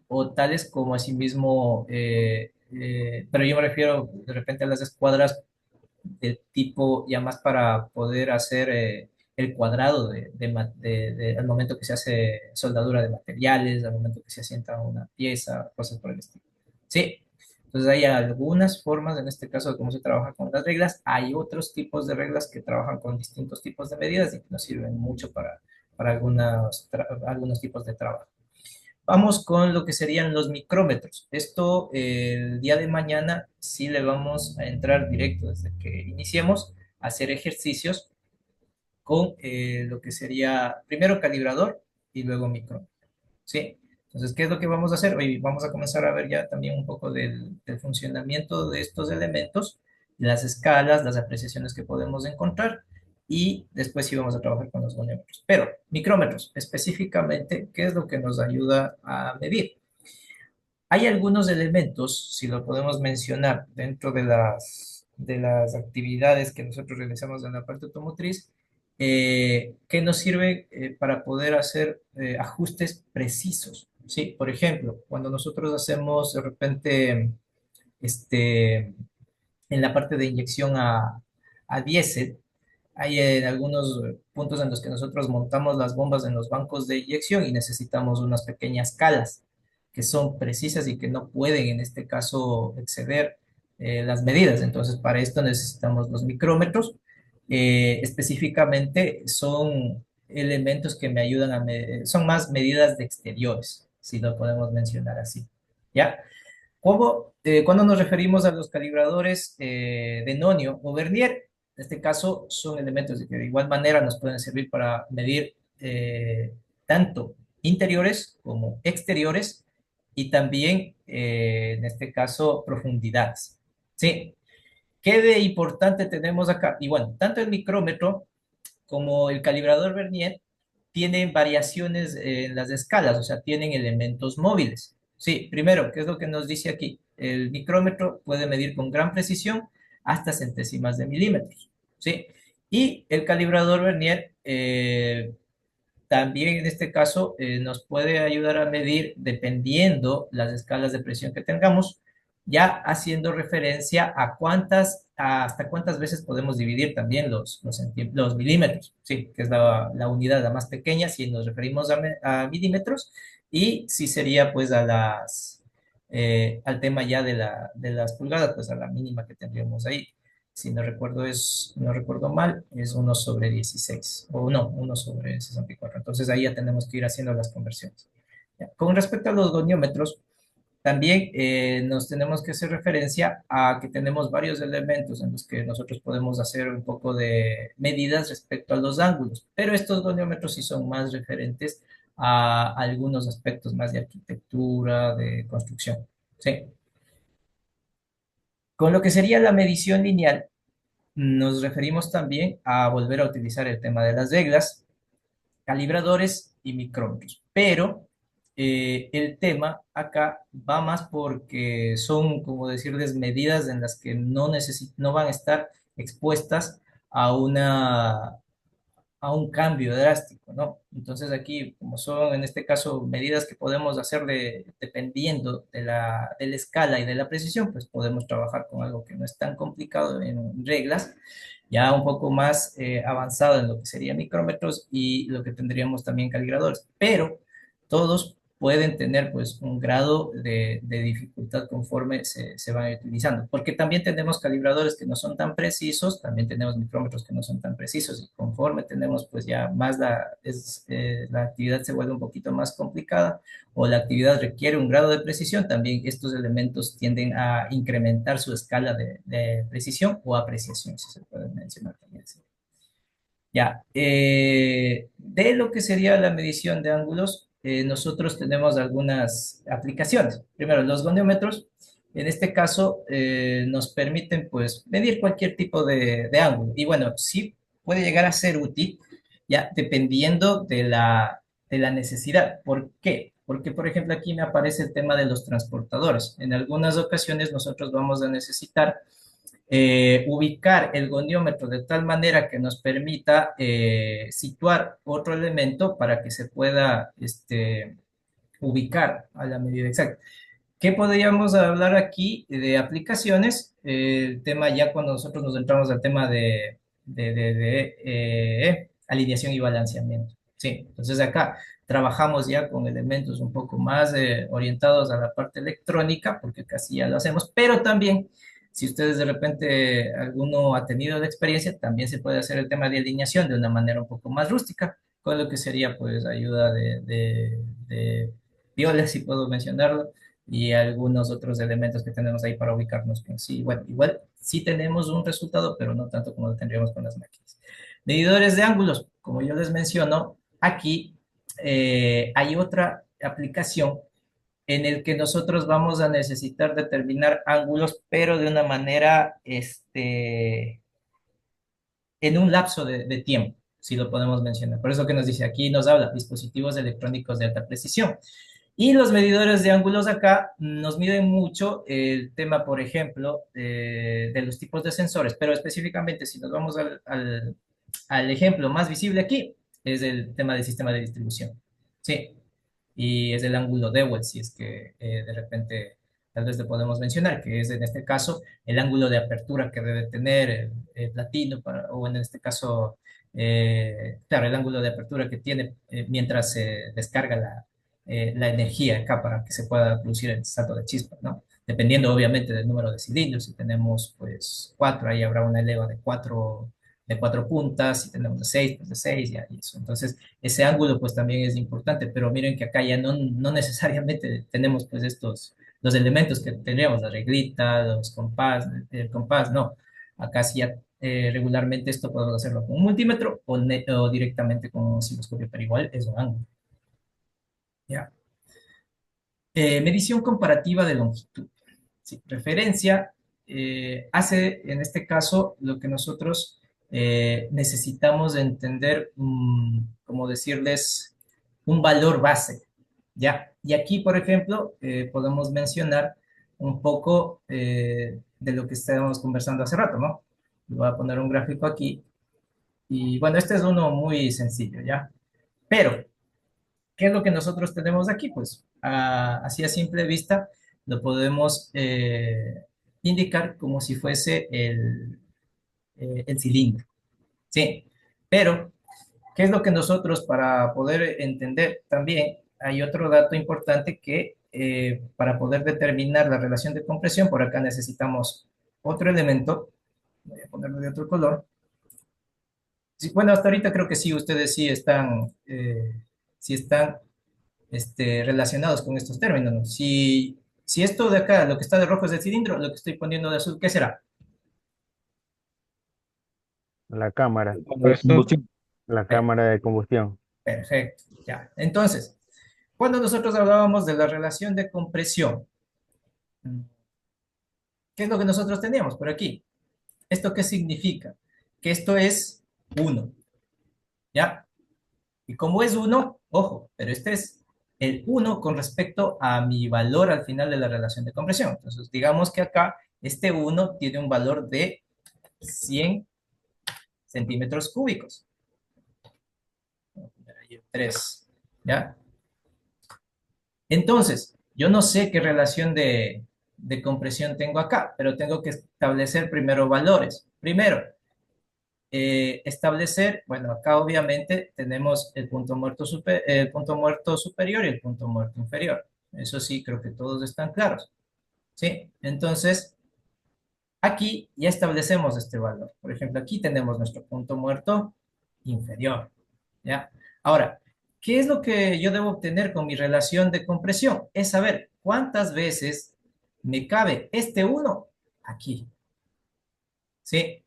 O tales como asimismo, pero yo me refiero de repente a las escuadras de tipo ya más para poder hacer el cuadrado al momento que se hace soldadura de materiales, al momento que se asienta una pieza, cosas por el estilo. Sí, entonces hay algunas formas, en este caso, de cómo se trabaja con las reglas. Hay otros tipos de reglas que trabajan con distintos tipos de medidas y que nos sirven mucho para algunos tipos de trabajo. Vamos con lo que serían los micrómetros. Esto el día de mañana sí le vamos a entrar directo desde que iniciemos a hacer ejercicios con lo que sería primero calibrador y luego micrómetro. ¿Sí? Entonces, ¿qué es lo que vamos a hacer? Hoy vamos a comenzar a ver ya también un poco del funcionamiento de estos elementos, las escalas, las apreciaciones que podemos encontrar y después sí vamos a trabajar con los gonómetros. Pero micrómetros, específicamente, ¿qué es lo que nos ayuda a medir? Hay algunos elementos, si lo podemos mencionar, dentro de las actividades que nosotros realizamos en la parte automotriz, que nos sirven para poder hacer ajustes precisos. ¿Sí? Por ejemplo, cuando nosotros hacemos de repente este, en la parte de inyección a diésel, hay algunos puntos en los que nosotros montamos las bombas en los bancos de inyección y necesitamos unas pequeñas calas que son precisas y que no pueden en este caso exceder las medidas. Entonces, para esto necesitamos los micrómetros. Específicamente son elementos que me ayudan son más medidas de exteriores, si lo podemos mencionar así. ¿Ya? Cuando nos referimos a los calibradores de nonio o vernier, en este caso son elementos que de igual manera nos pueden servir para medir tanto interiores como exteriores y también, en este caso, profundidades. ¿Sí? ¿Qué de importante tenemos acá? Y bueno, tanto el micrómetro como el calibrador vernier tienen variaciones en las escalas, o sea, tienen elementos móviles. Sí, primero, ¿qué es lo que nos dice aquí? El micrómetro puede medir con gran precisión hasta centésimas de milímetros, ¿sí? Y el calibrador Vernier también en este caso nos puede ayudar a medir dependiendo las escalas de presión que tengamos, ya haciendo referencia a hasta cuántas veces podemos dividir también los milímetros, sí, que es la unidad la más pequeña si nos referimos a milímetros, y si sería pues al tema ya de las pulgadas, pues a la mínima que tendríamos ahí. Si no recuerdo mal, es 1/16, o no, 1/64. Entonces ahí ya tenemos que ir haciendo las conversiones. Ya. Con respecto a los goniómetros, también nos tenemos que hacer referencia a que tenemos varios elementos en los que nosotros podemos hacer un poco de medidas respecto a los ángulos, pero estos goniómetros sí son más referentes a algunos aspectos más de arquitectura, de construcción. ¿Sí? Con lo que sería la medición lineal, nos referimos también a volver a utilizar el tema de las reglas, calibradores y micrómetros. Pero el tema acá va más porque son, como decirles, medidas en las que no van a estar expuestas a a un cambio drástico, ¿no? Entonces aquí, como son en este caso medidas que podemos hacerle dependiendo de la escala y de la precisión, pues podemos trabajar con algo que no es tan complicado en reglas, ya un poco más avanzado en lo que sería micrómetros y lo que tendríamos también calibradores, pero todos pueden tener pues un grado de dificultad conforme se van utilizando, porque también tenemos calibradores que no son tan precisos, también tenemos micrómetros que no son tan precisos, y conforme tenemos pues ya más la actividad se vuelve un poquito más complicada, o la actividad requiere un grado de precisión, también estos elementos tienden a incrementar su escala de precisión o apreciación, si se puede mencionar también. ¿Sí? Ya, de lo que sería la medición de ángulos, nosotros tenemos algunas aplicaciones. Primero, los goniómetros, en este caso, nos permiten pues medir cualquier tipo de ángulo. Y bueno, sí puede llegar a ser útil, ya dependiendo de la necesidad. ¿Por qué? Porque, por ejemplo, aquí me aparece el tema de los transportadores. En algunas ocasiones nosotros vamos a necesitar ubicar el goniómetro de tal manera que nos permita situar otro elemento para que se pueda ubicar a la medida exacta. ¿Qué podríamos hablar aquí de aplicaciones? El tema ya cuando nosotros nos entramos al tema de alineación y balanceamiento. Sí, entonces acá trabajamos ya con elementos un poco más orientados a la parte electrónica, porque casi ya lo hacemos, pero también, si ustedes de repente alguno ha tenido la experiencia, también se puede hacer el tema de alineación de una manera un poco más rústica, con lo que sería pues ayuda de Viola, si puedo mencionarlo, y algunos otros elementos que tenemos ahí para ubicarnos. Sí, bueno, igual sí tenemos un resultado, pero no tanto como lo tendríamos con las máquinas. Medidores de ángulos, como yo les menciono, aquí hay otra aplicación en el que nosotros vamos a necesitar determinar ángulos, pero de una manera, en un lapso de tiempo, si lo podemos mencionar. Por eso que nos dice aquí, nos habla dispositivos electrónicos de alta precisión. Y los medidores de ángulos acá nos miden mucho el tema, por ejemplo, de los tipos de sensores, pero específicamente si nos vamos al ejemplo más visible aquí, es el tema del sistema de distribución. Sí, y es el ángulo Dewey, si es que de repente tal vez le podemos mencionar, que es en este caso el ángulo de apertura que debe tener el platino, o en este caso, claro, el ángulo de apertura que tiene mientras se descarga la energía acá para que se pueda producir el salto de chispa, ¿no? Dependiendo obviamente del número de cilindros, si tenemos pues cuatro, ahí habrá una leva de cuatro puntas, si tenemos de seis, pues de seis, ya, y eso. Entonces, ese ángulo pues también es importante, pero miren que acá ya no necesariamente tenemos pues los elementos que tendríamos, la reglita, el compás, no. Acá sí ya regularmente esto podemos hacerlo con un multímetro o directamente con un osciloscopio, pero igual es un ángulo. ¿Ya? Medición comparativa de longitud. Sí, referencia hace en este caso lo que nosotros necesitamos entender, como decirles, un valor base, ¿ya? Y aquí, por ejemplo, podemos mencionar un poco de lo que estábamos conversando hace rato, ¿no? Voy a poner un gráfico aquí. Y bueno, este es uno muy sencillo, ¿ya? Pero, ¿qué es lo que nosotros tenemos aquí? Pues, así a simple vista, lo podemos indicar como si fuese el cilindro, ¿sí? Pero, ¿qué es lo que nosotros, para poder entender también, hay otro dato importante que para poder determinar la relación de compresión, por acá necesitamos otro elemento, voy a ponerlo de otro color. Sí, bueno, hasta ahorita creo que sí, ustedes sí están relacionados con estos términos, ¿no? Si esto de acá, lo que está de rojo es el cilindro, lo que estoy poniendo de azul, ¿qué será? La cámara, Combustión. la Eh, cámara de combustión. Perfecto, ya. Entonces, cuando nosotros hablábamos de la relación de compresión, ¿qué es lo que nosotros teníamos por aquí? ¿Esto qué significa? Que esto es uno, ¿ya? Y como es uno, ojo, pero este es el uno con respecto a mi valor al final de la relación de compresión. Entonces, digamos que acá este uno tiene un valor de 100 centímetros cúbicos. Voy a poner ahí el 3, ¿ya? Entonces, yo no sé qué relación de compresión tengo acá, pero tengo que establecer primero valores. Primero, establecer, bueno, acá obviamente tenemos el punto muerto superior y el punto muerto inferior. Eso sí, creo que todos están claros. ¿Sí? Entonces, aquí ya establecemos este valor. Por ejemplo, aquí tenemos nuestro punto muerto inferior. ¿Ya? Ahora, ¿qué es lo que yo debo obtener con mi relación de compresión? Es saber cuántas veces me cabe este uno aquí. ¿Sí?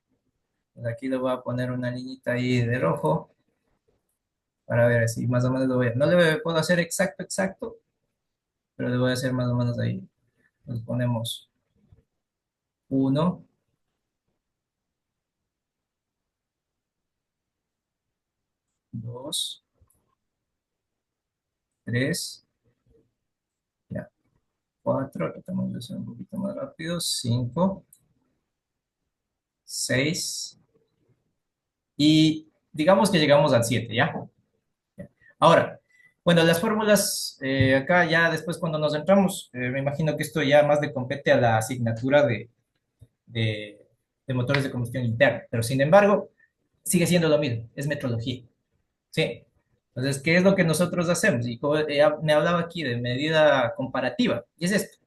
Pues aquí le voy a poner una niñita ahí de rojo para ver si más o menos lo voy a... No le puedo hacer exacto, exacto, pero le voy a hacer más o menos ahí. Nos ponemos uno, dos, tres, ya, cuatro, tratamos de hacer un poquito más rápido, cinco, seis, y digamos que llegamos al siete, ¿ya? Ya. Ahora, bueno, las fórmulas, acá ya después cuando nos entramos, me imagino que esto ya más le compete a la asignatura de, de motores de combustión interna, pero sin embargo, sigue siendo lo mismo, es metrología, ¿sí? Entonces, ¿qué es lo que nosotros hacemos? Y como, me hablaba aquí de medida comparativa, y es esto,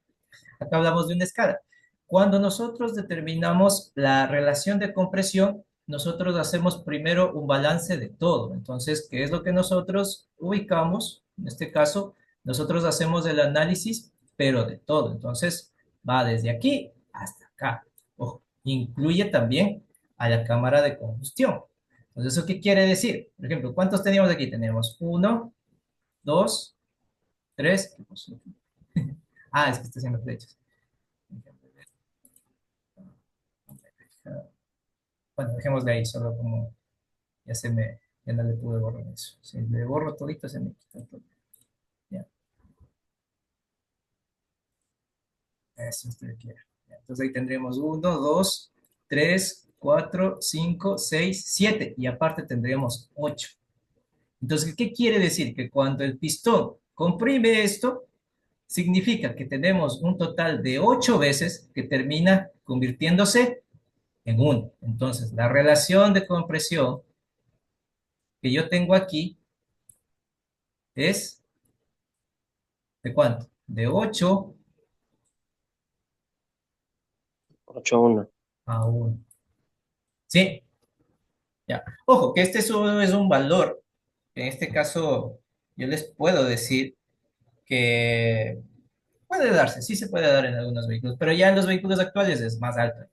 acá hablamos de una escala. Cuando nosotros determinamos la relación de compresión, nosotros hacemos primero un balance de todo. Entonces, ¿qué es lo que nosotros ubicamos? En este caso, nosotros hacemos el análisis, pero de todo. Entonces, va desde aquí hasta acá. Ojo, incluye también a la cámara de combustión. Entonces, ¿eso qué quiere decir? Por ejemplo, ¿cuántos teníamos aquí? Tenemos uno, dos, tres. Ah, es que está haciendo flechas. Bueno, dejemos de ahí, solo como ya no le pude borrar eso. Si le borro todito, se me quita todo. Ya, eso usted quiere. Ya, entonces ahí tendríamos uno, dos, tres, cuatro, cinco, seis, siete. Y aparte tendríamos ocho. Entonces, ¿qué quiere decir? Que cuando el pistón comprime esto, significa que tenemos un total de 8 veces que termina convirtiéndose en uno. Entonces, la relación de compresión que yo tengo aquí es ¿de cuánto? De 8 8-1. a uno. ¿Sí? Ya. Ojo, que este es un valor. En este caso, yo les puedo decir que puede darse, sí se puede dar en algunos vehículos, pero ya en los vehículos actuales es más alto.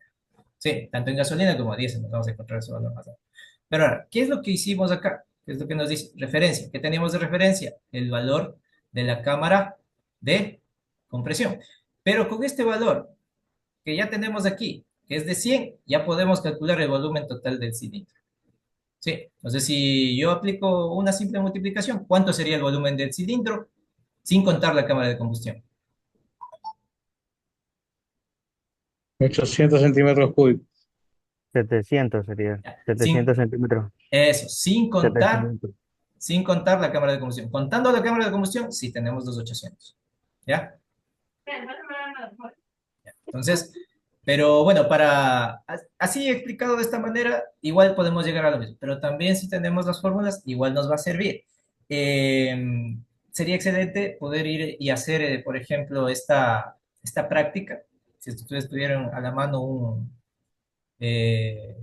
Sí, tanto en gasolina como diésel nos vamos a encontrar ese valor más alto. Pero ahora, ¿qué es lo que hicimos acá? ¿Qué es lo que nos dice? Referencia. ¿Qué tenemos de referencia? El valor de la cámara de compresión. Pero con este valor que ya tenemos aquí, que es de 100, ya podemos calcular el volumen total del cilindro. ¿Sí? Entonces, si yo aplico una simple multiplicación, ¿cuánto sería el volumen del cilindro? sin contar la cámara de combustión. 800 centímetros cúbicos. 700 sería. Ya, 700 centímetros. eso, sin contar 700. sin contar la cámara de combustión. Contando la cámara de combustión, sí tenemos los 800. ¿Ya? Entonces, pero bueno, así explicado de esta manera, igual podemos llegar a lo mismo. Pero también si tenemos las fórmulas, igual nos va a servir. Eh, Sería excelente poder ir y hacer, por ejemplo, esta práctica. Si ustedes tuvieran a la mano eh,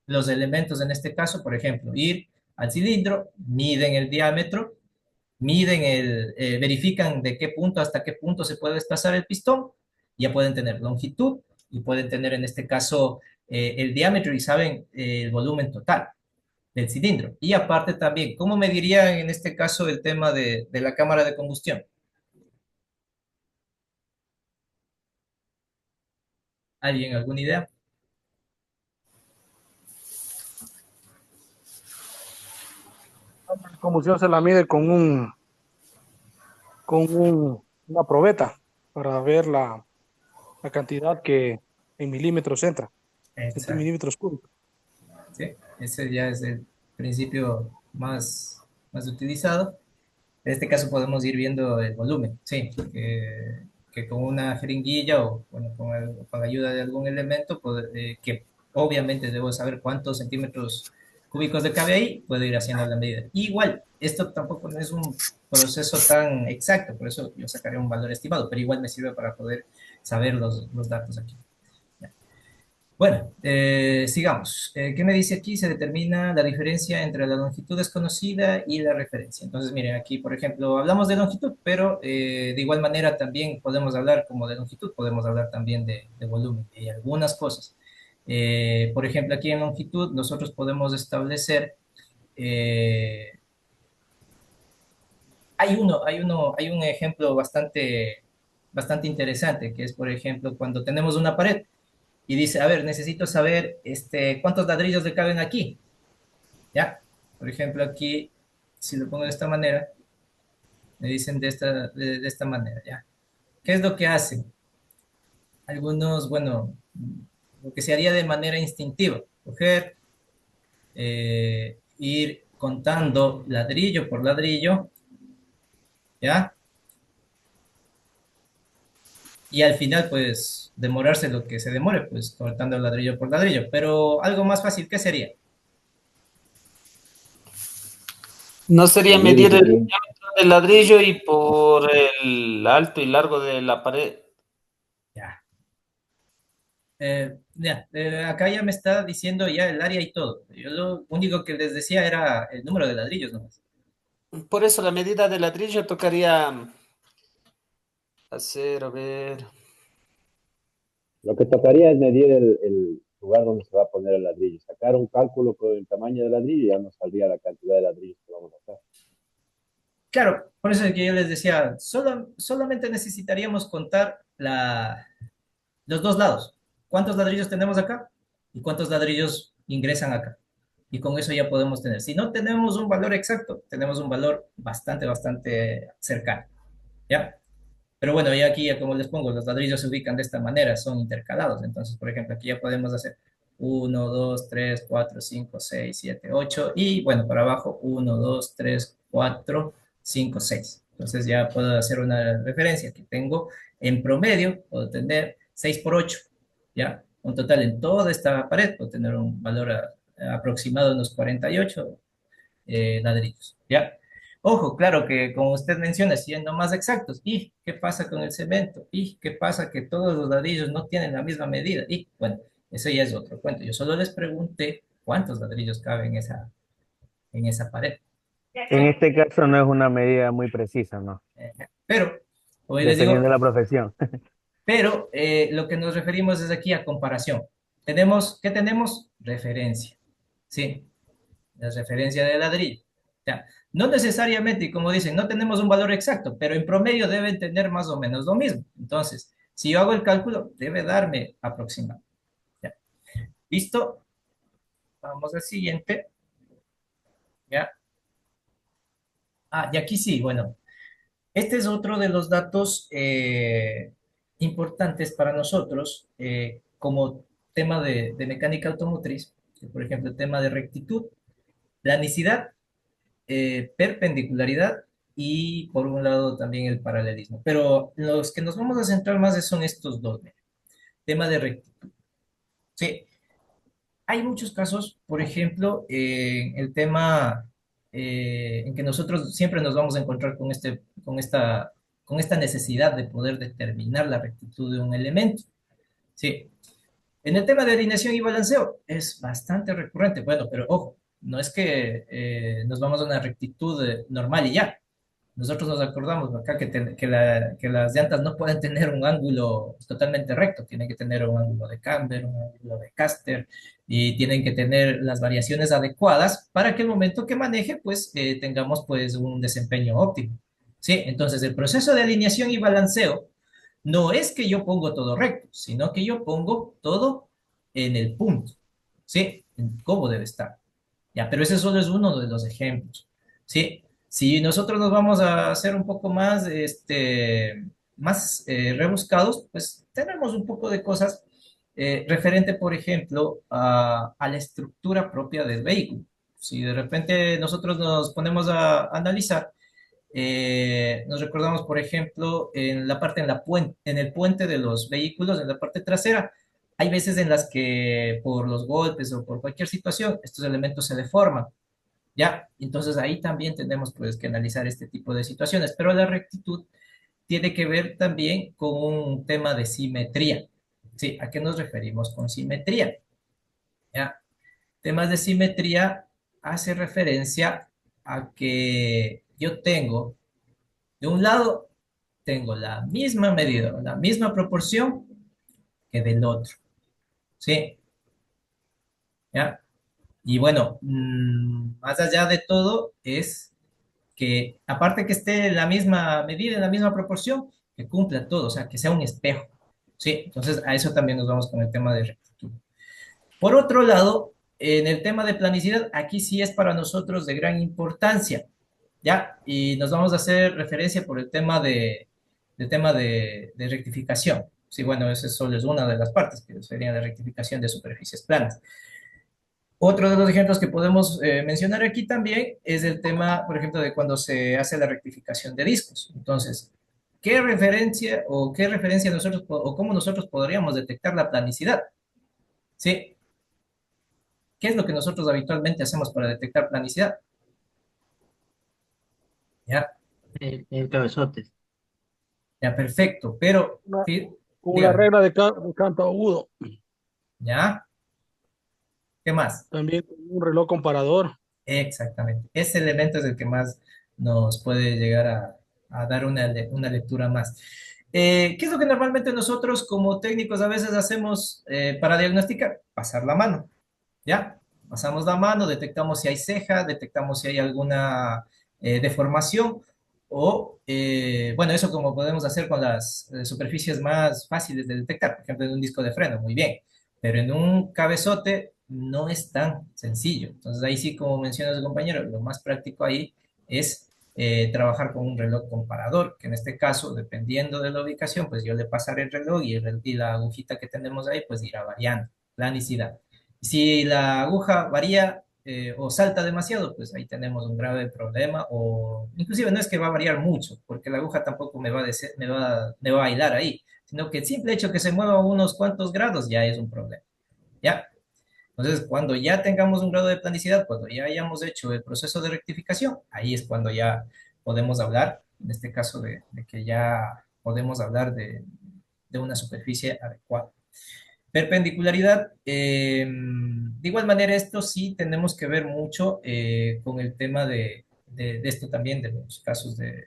los elementos en este caso, por ejemplo, ir al cilindro, miden el diámetro, verifican de qué punto hasta qué punto se puede desplazar el pistón, ya pueden tener longitud y pueden tener en este caso el diámetro y saben el volumen total del cilindro. Y aparte también, ¿cómo medirían en este caso el tema de la cámara de combustión? ¿Alguien alguna idea? La combustión se la mide una probeta para ver la cantidad que en milímetros entra, Exacto. centímetros cúbicos. ¿Sí? Ese ya es el principio más utilizado. En este caso podemos ir viendo el volumen, sí, que con una jeringuilla o bueno, con ayuda de algún elemento, que obviamente debo saber cuántos centímetros cúbicos le cabe ahí, puedo ir haciendo la medida. Igual, esto tampoco no es un proceso tan exacto, por eso yo sacaré un valor estimado, pero igual me sirve para poder saber los datos aquí. Bueno, sigamos. ¿Qué me dice aquí? Se determina la diferencia entre la longitud desconocida y la referencia. Entonces, miren, aquí, por ejemplo, hablamos de longitud, pero de igual manera también podemos hablar como de longitud, podemos hablar también de volumen y algunas cosas. Por ejemplo, aquí en longitud nosotros podemos establecer, eh, hay un ejemplo bastante interesante, que es, por ejemplo, cuando tenemos una pared y dice, a ver, necesito saber cuántos ladrillos le caben aquí, ¿ya? Por ejemplo, aquí, si lo pongo de esta manera, me dicen de esta manera, ¿ya? ¿Qué es lo que hacen? Algunos, bueno, lo que se haría de manera instintiva, coger, ir contando ladrillo por ladrillo, ¿ya? Y al final, pues, demorarse lo que se demore, pues, cortando ladrillo por ladrillo. Pero algo más fácil, ¿qué sería? ¿No sería Medir medir el el- diámetro del ladrillo y por el alto y largo de la pared? Ya. Acá ya me está diciendo ya el área y todo. Yo lo único que les decía era el número de ladrillos nomás. Por eso la medida del ladrillo tocaría hacer, a ver. Lo que tocaría es medir el lugar donde se va a poner el ladrillo, sacar un cálculo con el tamaño del ladrillo y ya nos saldría la cantidad de ladrillos que vamos a hacer. Claro, por eso es que yo les decía, solamente necesitaríamos contar los dos lados. ¿Cuántos ladrillos tenemos acá? ¿Y cuántos ladrillos ingresan acá? Y con eso ya podemos tener. Si no tenemos un valor exacto, tenemos un valor bastante cercano. ¿Ya? Pero bueno, ya aquí, ya como les pongo, los ladrillos se ubican de esta manera, son intercalados. Entonces, por ejemplo, aquí ya podemos hacer 1, 2, 3, 4, 5, 6, 7, 8. Y bueno, para abajo, 1, 2, 3, 4, 5, 6. Entonces ya puedo hacer una referencia que tengo en promedio, puedo tener 6 por 8. ¿Ya? Un total en toda esta pared, puedo tener un valor aproximado de unos 48 ladrillos. ¿Ya? Ojo, claro que como usted menciona, siendo más exactos, ¿y qué pasa con el cemento? ¿Y qué pasa que todos los ladrillos no tienen la misma medida? Y bueno, eso ya es otro cuento. Yo solo les pregunté cuántos ladrillos caben en esa pared. En este caso no es una medida muy precisa, ¿no? Pero, como les Dependiendo digo, de la profesión. pero lo que nos referimos es aquí a comparación. ¿Qué tenemos? Referencia. ¿Sí? La referencia de ladrillo. Ya. No necesariamente, y como dicen, no tenemos un valor exacto, pero en promedio deben tener más o menos lo mismo. Entonces, si yo hago el cálculo, debe darme aproximado. Ya. ¿Listo? Vamos al siguiente. ¿Ya? Y aquí sí, bueno. Este es otro de los datos importantes para nosotros como tema de mecánica automotriz, que, por ejemplo, el tema de rectitud, planicidad, perpendicularidad y por un lado también el paralelismo. Pero los que nos vamos a centrar más son estos dos, mira. Tema de rectitud. Sí, hay muchos casos, por ejemplo, el tema en que nosotros siempre nos vamos a encontrar con con esta necesidad de poder determinar la rectitud de un elemento. Sí, en el tema de alineación y balanceo es bastante recurrente. Bueno, pero ojo, no es que nos vamos a una rectitud normal y ya. Nosotros nos acordamos acá que las llantas no pueden tener un ángulo totalmente recto, tienen que tener un ángulo de camber, un ángulo de caster, y tienen que tener las variaciones adecuadas para que el momento que maneje, pues tengamos pues un desempeño óptimo. Sí, entonces el proceso de alineación y balanceo no es que yo pongo todo recto, sino que yo pongo todo en el punto, ¿sí? En cómo debe estar. Ya, pero ese solo es uno de los ejemplos, ¿sí? Si nosotros nos vamos a hacer un poco más, más rebuscados, pues tenemos un poco de cosas referente, por ejemplo, a la estructura propia del vehículo. Si de repente nosotros nos ponemos a analizar, nos recordamos, por ejemplo, en la parte en el puente de los vehículos, en la parte trasera, hay veces en las que por los golpes o por cualquier situación, estos elementos se deforman. ¿Ya? Entonces ahí también tenemos pues que analizar este tipo de situaciones, pero la rectitud tiene que ver también con un tema de simetría. Sí, ¿a qué nos referimos con simetría? ¿Ya? Temas de simetría hace referencia a que yo tengo, de un lado, tengo la misma medida, la misma proporción que del otro. ¿Sí? ¿Ya? Y bueno, más allá de todo es que aparte que esté en la misma medida, en la misma proporción, que cumpla todo, o sea, que sea un espejo. Sí, entonces a eso también nos vamos con el tema de rectitud. Por otro lado, en el tema de planicidad, aquí sí es para nosotros de gran importancia, ¿ya? Y nos vamos a hacer referencia por el tema de rectificación. Sí, bueno, esa solo es una de las partes, que sería la rectificación de superficies planas. Otro de los ejemplos que podemos mencionar aquí también es el tema, por ejemplo, de cuando se hace la rectificación de discos. Entonces, ¿qué referencia o qué referencia nosotros o cómo nosotros podríamos detectar la planicidad? ¿Sí? ¿Qué es lo que nosotros habitualmente hacemos para detectar planicidad? Ya, El cabezote. ya, perfecto. Pero, Una- sí, con la dígame, regla de canto agudo. ¿ya? ¿Qué más? También con un reloj comparador. Exactamente. Ese elemento es el que más nos puede llegar a dar una lectura más. ¿Qué es lo que normalmente nosotros como técnicos a veces hacemos para diagnosticar? Pasar la mano, ¿ya? Pasamos la mano, detectamos si hay ceja, detectamos si hay alguna deformación o, bueno, eso como podemos hacer con las superficies más fáciles de detectar, por ejemplo, en un disco de freno, muy bien, pero en un cabezote no es tan sencillo. Entonces ahí sí, como menciona su compañero, lo más práctico ahí es trabajar con un reloj comparador, que en este caso, dependiendo de la ubicación, pues yo le pasaré el reloj y la agujita que tenemos ahí, pues irá variando, planicidad. Si la aguja varía o salta demasiado, pues ahí tenemos un grave problema o inclusive no es que va a variar mucho, porque la aguja tampoco me va a bailar ahí, sino que el simple hecho que se mueva unos cuantos grados ya es un problema, ¿ya? Entonces, cuando ya tengamos un grado de planicidad, cuando ya hayamos hecho el proceso de rectificación, ahí es cuando ya podemos hablar, en este caso, de que ya podemos hablar de una superficie adecuada. Perpendicularidad, de igual manera, esto sí tenemos que ver mucho con el tema de esto también, de los casos de,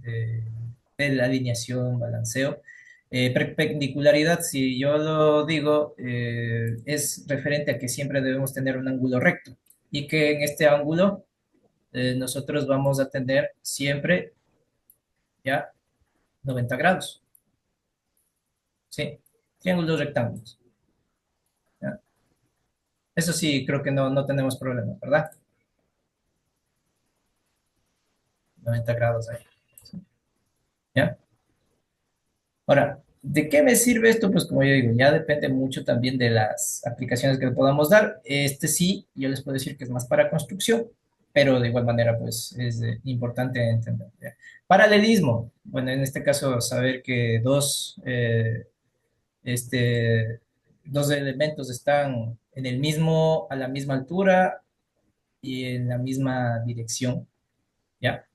de la alineación, balanceo. Perpendicularidad, si yo lo digo, es referente a que siempre debemos tener un ángulo recto y que en este ángulo nosotros vamos a tener siempre ya 90 grados, ¿sí? Triángulos rectángulos. ¿Ya? Eso sí, creo que no tenemos problemas, ¿verdad? 90 grados ahí. ¿ya? Ahora, ¿de qué me sirve esto? Pues como yo digo, ya depende mucho también de las aplicaciones que le podamos dar. Este sí, yo les puedo decir que es más para construcción, pero de igual manera, pues es importante entender. ¿Ya? Paralelismo, bueno, en este caso, saber que este, dos elementos están en el mismo, a la misma altura y en la misma dirección, ¿ya?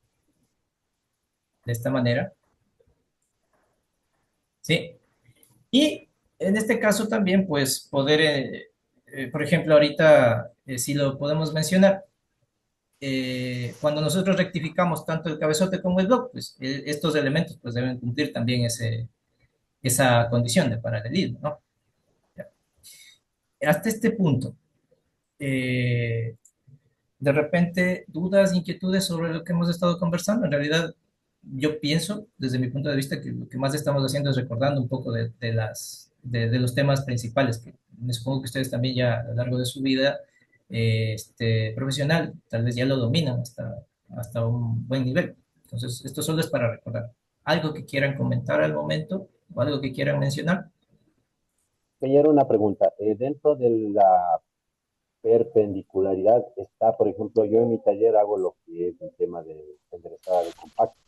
De esta manera, ¿sí? Y en este caso también, pues, poder, por ejemplo, ahorita, si lo podemos mencionar, cuando nosotros rectificamos tanto el cabezote como el bloque, pues estos elementos pues, deben cumplir también esa condición de paralelismo, ¿no? Ya. Hasta este punto, eh, de repente, dudas, inquietudes sobre lo que hemos estado conversando. En realidad, yo pienso, desde mi punto de vista, que lo que más estamos haciendo es recordando un poco de los temas principales, que me supongo que ustedes también ya a lo largo de su vida profesional, tal vez ya lo dominan hasta un buen nivel. Entonces, esto solo es para recordar. ¿Algo que quieran comentar al momento o algo que quieran mencionar? Señor, una pregunta. Dentro de la perpendicularidad está, por ejemplo, yo en mi taller hago lo que es el tema de enderezada de compactos.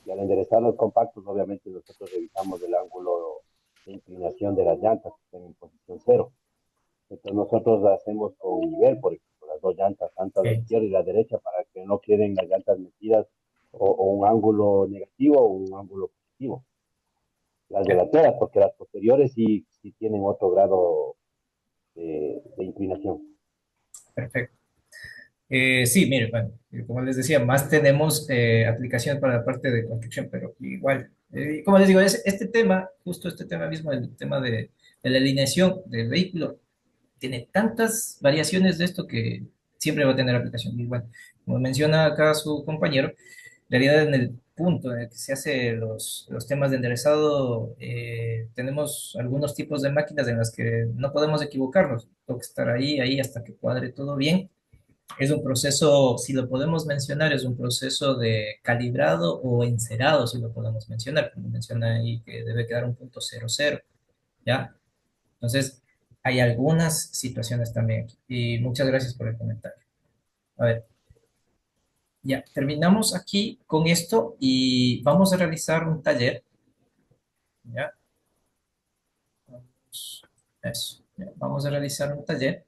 Y al enderezar los compactos, obviamente nosotros revisamos el ángulo de inclinación de las llantas que estén en posición cero. Entonces nosotros hacemos con nivel, por ejemplo, las dos llantas, tanto la Ok, izquierda y la derecha, para que no queden las llantas metidas o un ángulo negativo o un ángulo positivo. Las ya, delanteras, porque las posteriores sí tienen otro grado de inclinación. perfecto. Sí, mire, bueno, como les decía, más tenemos aplicaciones para la parte de construcción, pero igual, como les digo, este tema, justo este tema mismo, el tema de la alineación del vehículo, tiene tantas variaciones de esto que siempre va a tener aplicación. Y bueno, como menciona acá su compañero, en realidad en el punto en el que se hace los temas de enderezado, tenemos algunos tipos de máquinas en las que no podemos equivocarnos, tengo que estar ahí hasta que cuadre todo bien. Es un proceso, si lo podemos mencionar, es un proceso de calibrado o encerado, si lo podemos mencionar, como menciona ahí que debe quedar un punto cero cero, ¿ya? Entonces, hay algunas situaciones también aquí. Y muchas gracias por el comentario. A ver, ya, terminamos aquí con esto y vamos a realizar un taller, ¿ya? Eso, ya, vamos a realizar un taller.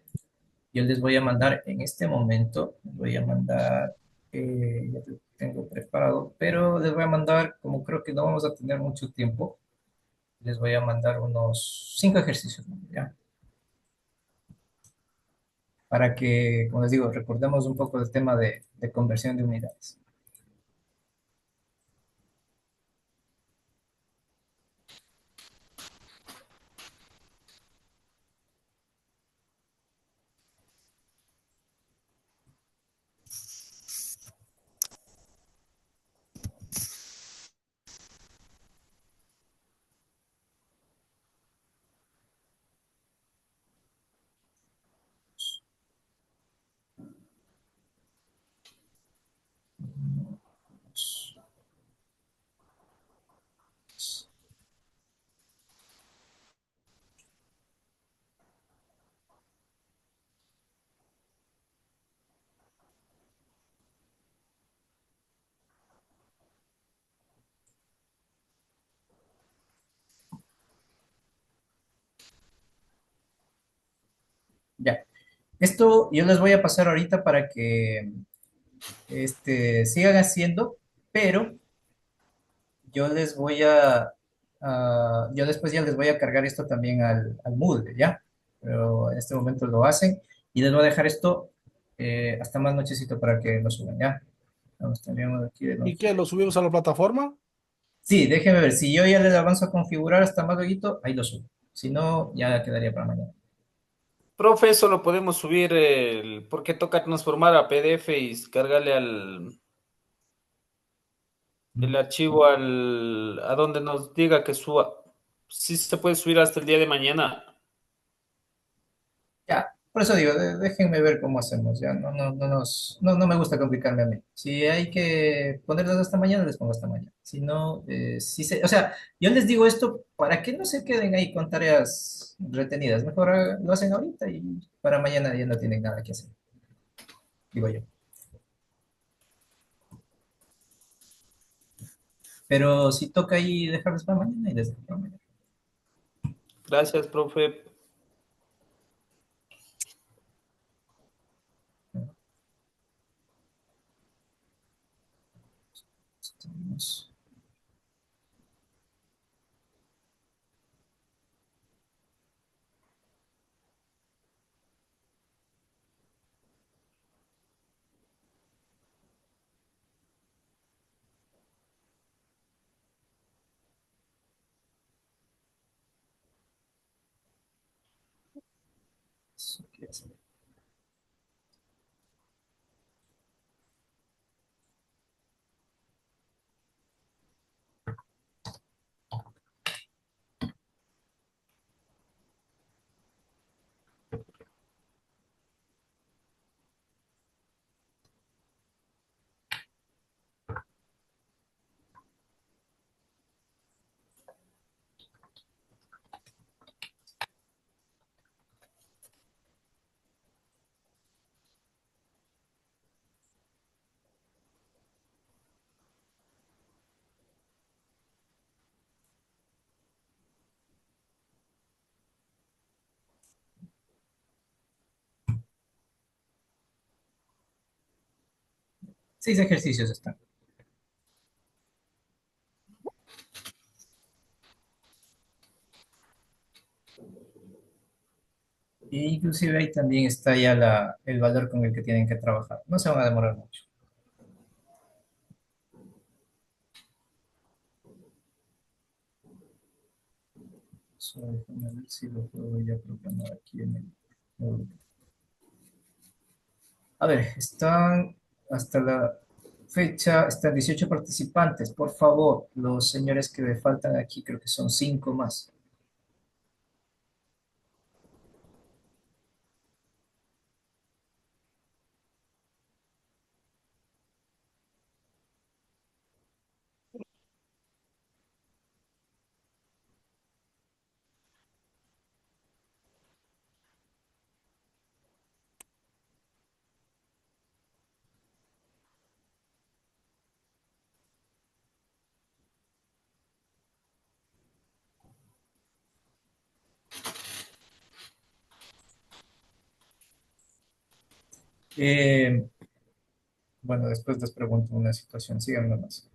Yo les voy a mandar en este momento, les voy a mandar, ya lo tengo preparado, pero les voy a mandar, como creo que no vamos a tener mucho tiempo, les voy a mandar unos 5 ejercicios, ¿ya? Para que, como les digo, recordemos un poco el tema de conversión de unidades. Ya. Esto yo les voy a pasar ahorita para que sigan haciendo, pero yo les voy yo después ya les voy a cargar esto también al Moodle, ¿ya? Pero en este momento lo hacen y les voy a dejar esto hasta más nochecito para que lo suban, ¿ya? Vamos, tenemos aquí de ¿Y nuevo. qué? ¿Lo subimos a la plataforma? Sí, déjenme ver, si yo ya les avanzo a configurar hasta más luego, ahí lo subo. Si no, ya quedaría para mañana. Profe, eso lo podemos subir, porque toca transformar a PDF y cargarle el archivo a donde nos diga que suba. Sí se puede subir hasta el día de mañana. Ya, Por eso digo, déjenme ver cómo hacemos, ya no me gusta complicarme a mí. Si hay que ponerlas hasta mañana, les pongo hasta mañana. Si no, o sea, yo les digo esto para que no se queden ahí con tareas retenidas. Mejor lo hacen ahorita y para mañana ya no tienen nada que hacer, digo yo. Pero si toca ahí dejarles para mañana y les dejo para mañana. Gracias, profe. Estamos- ¿Qué hacer? Seis ejercicios están. E inclusive ahí también está ya el valor con el que tienen que trabajar. No se van a demorar mucho. Solo déjame ver si lo puedo ya programar aquí en el módulo. A ver, están hasta la fecha, están 18 participantes. Por favor, los señores que me faltan aquí, creo que son 5 más. Eh, bueno, después les pregunto una situación. Síganme más.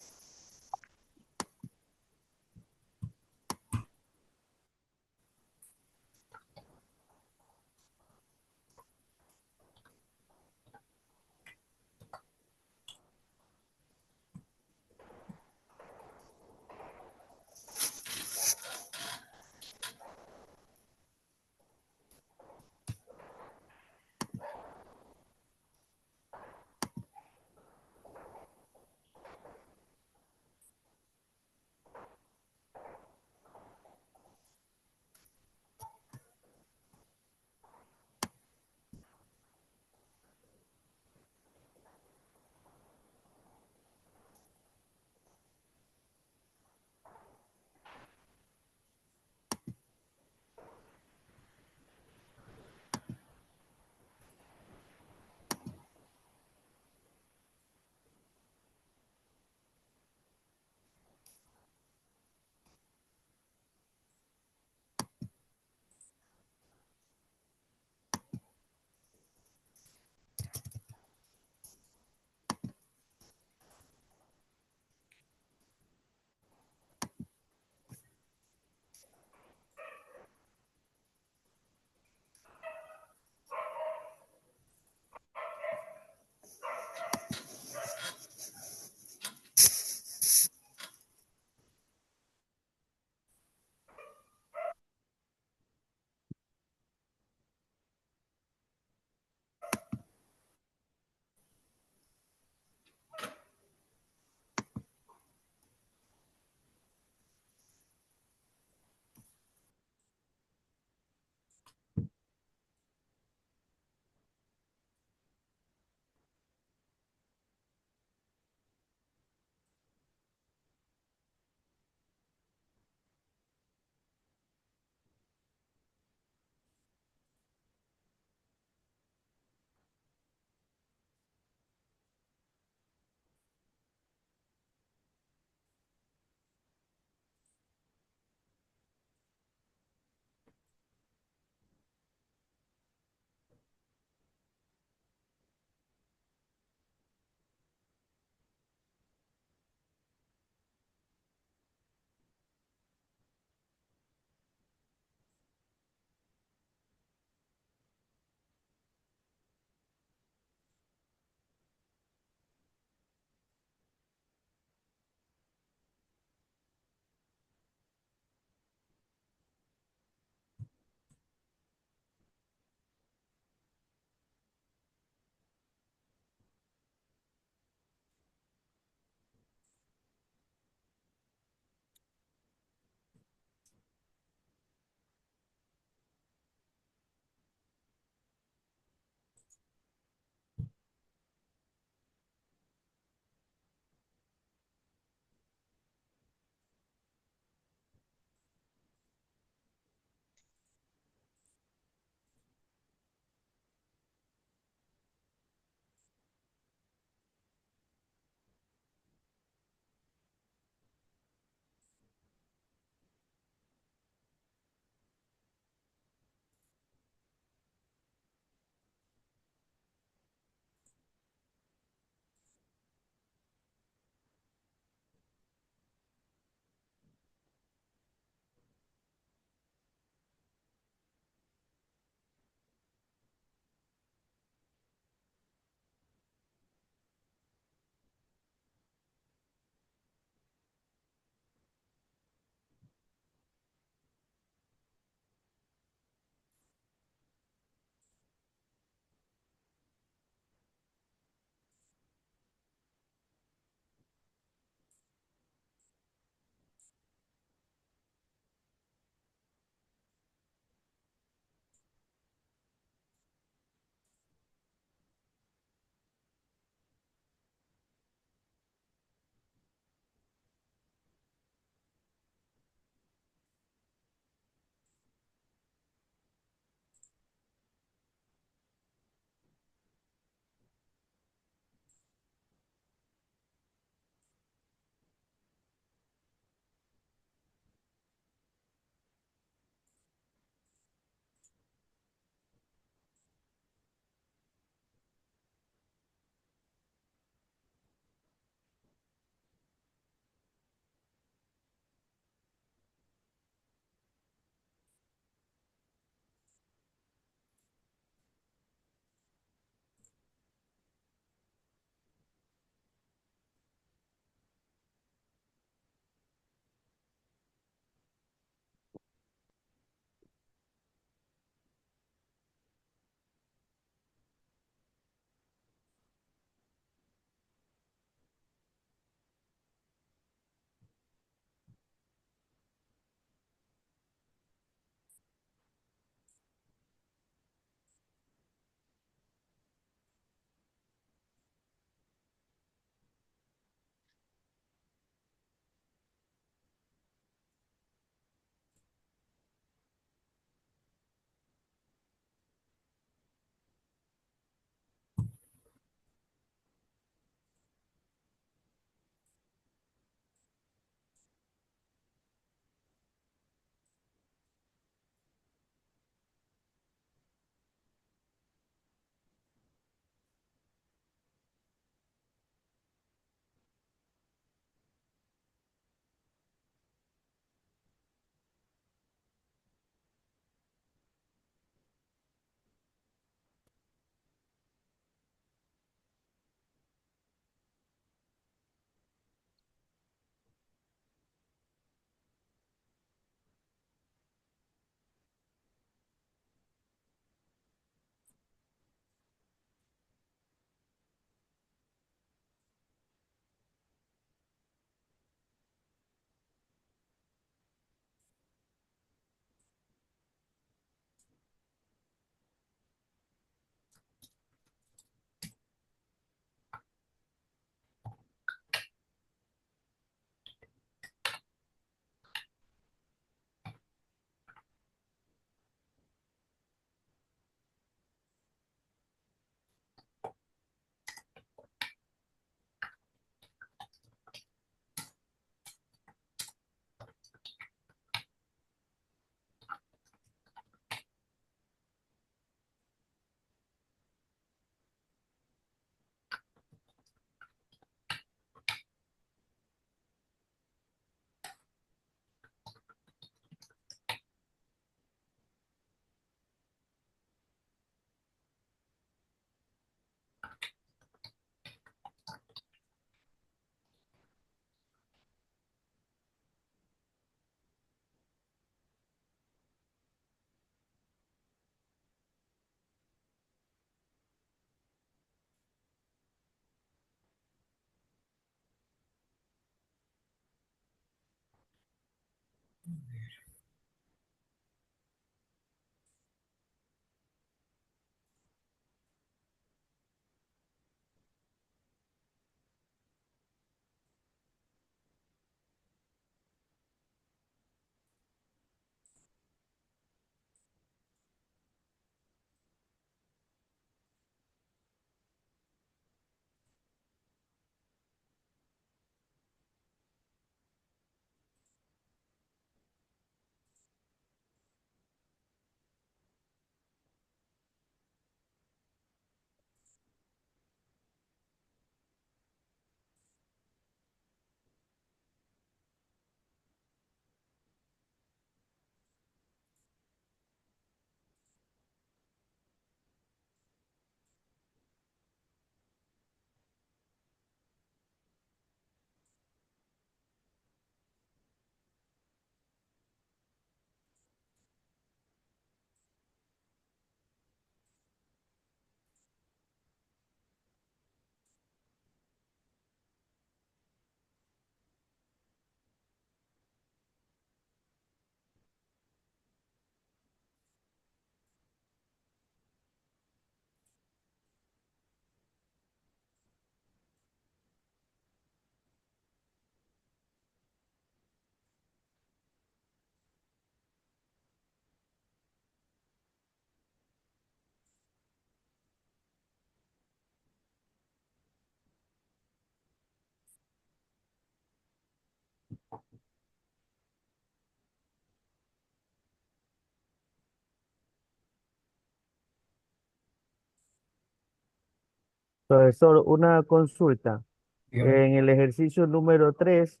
Profesor, una consulta. Dígame. En el ejercicio número 3,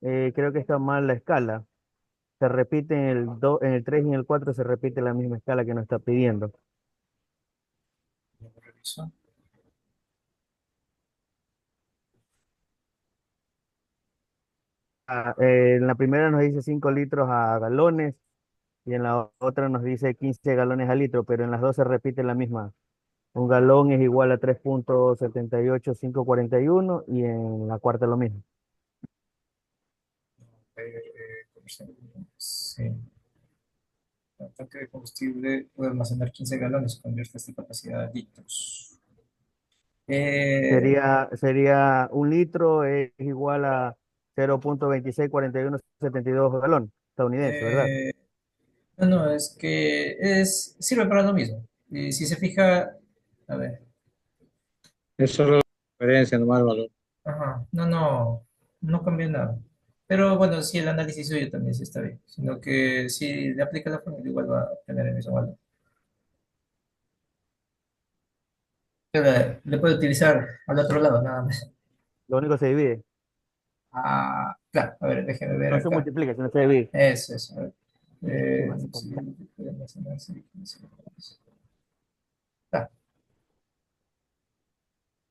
creo que está mal la escala. Se repite en el 3 y en el 4 se repite la misma escala que nos está pidiendo. Lo reviso. En la primera nos dice 5 litros a galones y en la otra nos dice 15 galones a litro, pero en las dos se repite la misma. Un galón es igual a 3,78541 y en la cuarta lo mismo. Comercial. Sí. El tanque de combustible puede almacenar 15 galones, convierte esta capacidad a litros. Eh, Sería un litro es igual a 0,264172 galón estadounidense, ¿verdad? eh, no, no, es que sirve para lo mismo. Y si se fija, a ver, Es solo la diferencia, nomás el valor. ajá, no, no, no cambia nada. Pero bueno, si el análisis suyo también sí está bien, sino que si le aplica la fórmula igual va a tener el mismo valor. Pero le puede utilizar al otro lado nada más. Lo único que se divide. Ah, claro, a ver, déjeme ver No se acá. multiplica, sino se divide. Eso, a ver. Sí, puede almacenarse 15 gramos. Ah,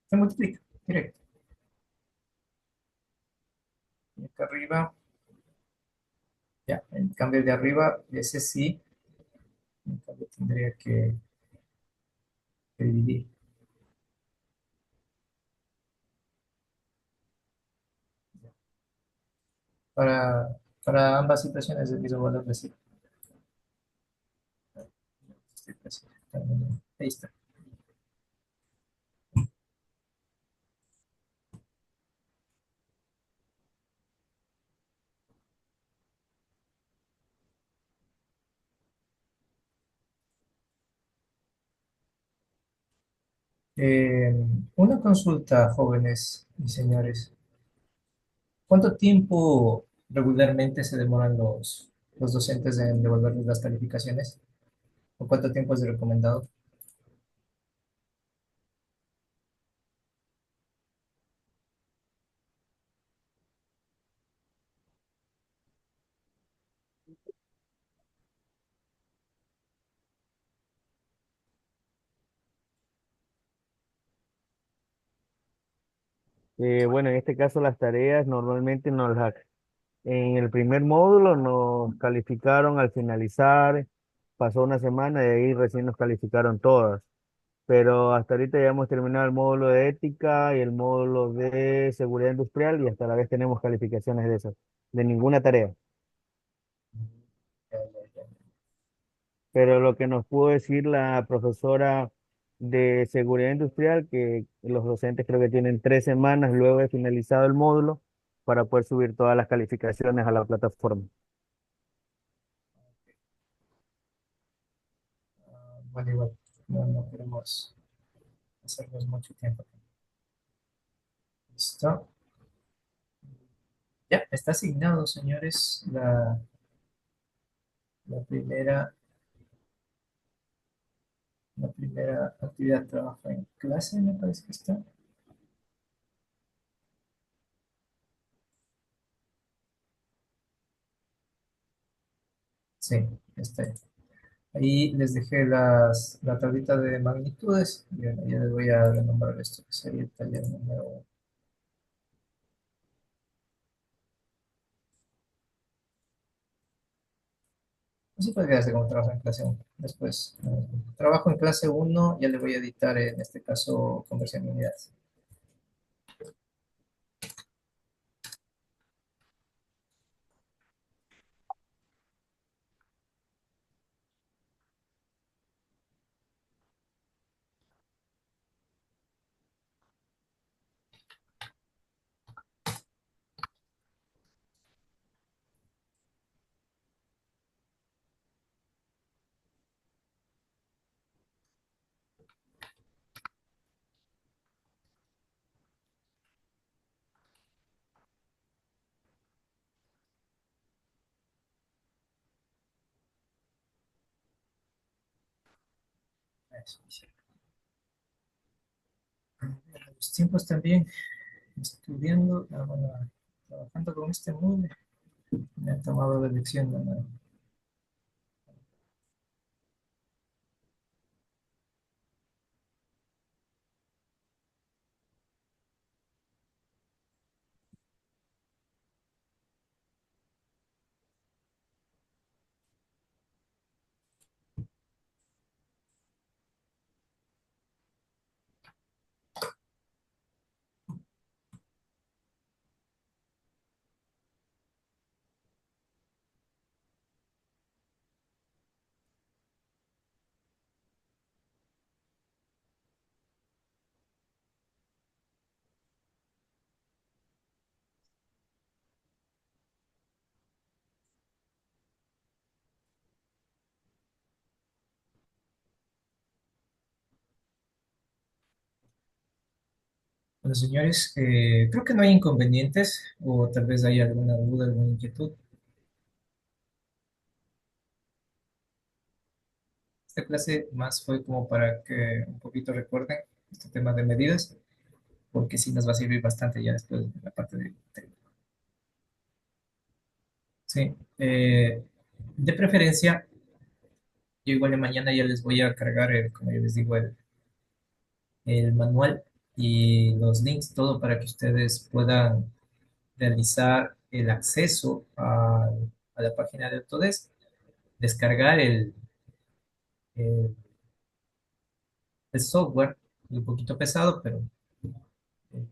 se multiplica, directo. Y acá arriba, ya, en cambio de arriba, ese sí, en cambio tendría que dividir. Para, para ambas situaciones el mismo valor de sí. Ahí está. Eh, una consulta, jóvenes y señores. ¿Cuánto tiempo regularmente se demoran los docentes en devolverles las calificaciones? ¿O cuánto tiempo es recomendado? Bueno, en este caso las tareas normalmente en el primer módulo nos calificaron al finalizar, pasó una semana y ahí recién nos calificaron todas. Pero hasta ahorita ya hemos terminado el módulo de ética y el módulo de seguridad industrial y hasta la vez tenemos calificaciones de esas, de ninguna tarea. pero lo que nos pudo decir la profesora de seguridad industrial, que los docentes creo que tienen 3 semanas luego de finalizado el módulo para poder subir todas las calificaciones a la plataforma. Bueno, igual, no queremos hacernos mucho tiempo. ¿Listo? Ya, está asignado, señores, la primera, la primera actividad de trabajo en clase, me parece que está. Sí, está ahí. Ahí les dejé la tablita de magnitudes. Y bueno, ya les voy a renombrar esto, que sería el taller número 1. Así puede quedarse como trabajo en clase 1. Después, trabajo en clase 1, ya le voy a editar en este caso conversión de unidades. Eso, sí. Los tiempos también, estudiando, bueno, trabajando con este módulo, me han tomado la lección, ¿no? Bueno, señores, creo que no hay inconvenientes o tal vez hay alguna duda, alguna inquietud. Esta clase más fue como para que un poquito recuerden este tema de medidas, porque sí nos va a servir bastante ya después de la parte de. Sí, de preferencia, yo igual de mañana ya les voy a cargar, como yo les digo, el manual y los links, todo para que ustedes puedan realizar el acceso a la página de Autodesk, descargar el software, un poquito pesado, pero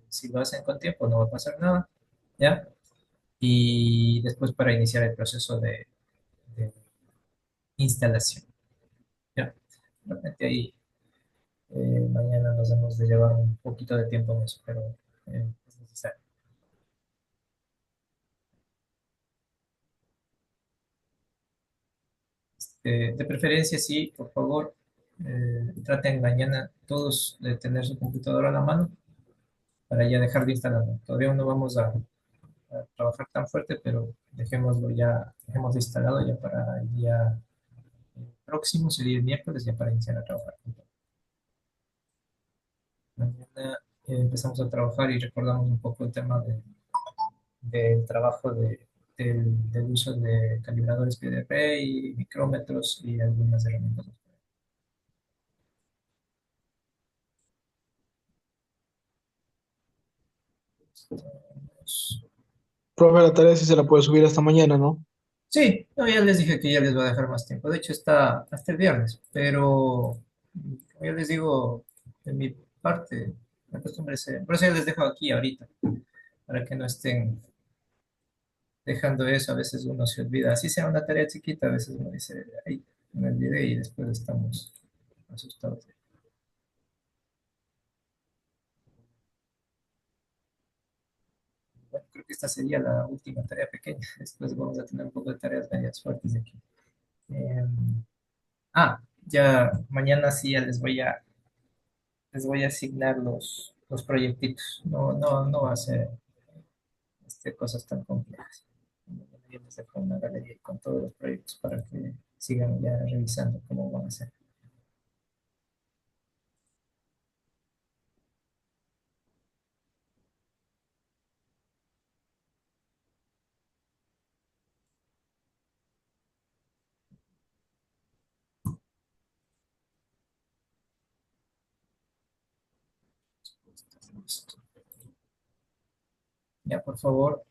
si lo hacen con tiempo no va a pasar nada, ¿ya? Y después para iniciar el proceso de instalación, ¿ya? Realmente ahí mañana nos hemos de llevar un poquito de tiempo en eso, pero es necesario. De preferencia, sí, por favor, traten mañana todos de tener su computadora a la mano para ya dejar de instalarlo. Todavía no vamos a trabajar tan fuerte, pero dejémoslo ya, dejemos instalado ya para el día próximo, sería el miércoles, ya para iniciar a trabajar. Mañana empezamos a trabajar y recordamos un poco el tema del trabajo del uso de calibradores PDP y micrómetros y algunas herramientas. Profe, la tarea sí se la puede subir hasta mañana, ¿no? Sí, no, ya les dije que ya les va a dejar más tiempo. De hecho, está hasta el viernes, pero como ya les digo, de mi parte, la costumbre es, por eso ya les dejo aquí ahorita, para que no estén dejando eso. A veces uno se olvida, así sea una tarea chiquita, a veces uno dice, "Ay", en el video y después estamos asustados. Bueno, creo que esta sería la última tarea pequeña. Después vamos a tener un poco de tareas medias fuertes de aquí. Ya mañana sí ya les voy a asignar los proyectitos. No, no, no va a ser cosas tan complejas. Yo les dejo una galería con todos los proyectos para que sigan ya revisando cómo van a ser. Ya, por favor,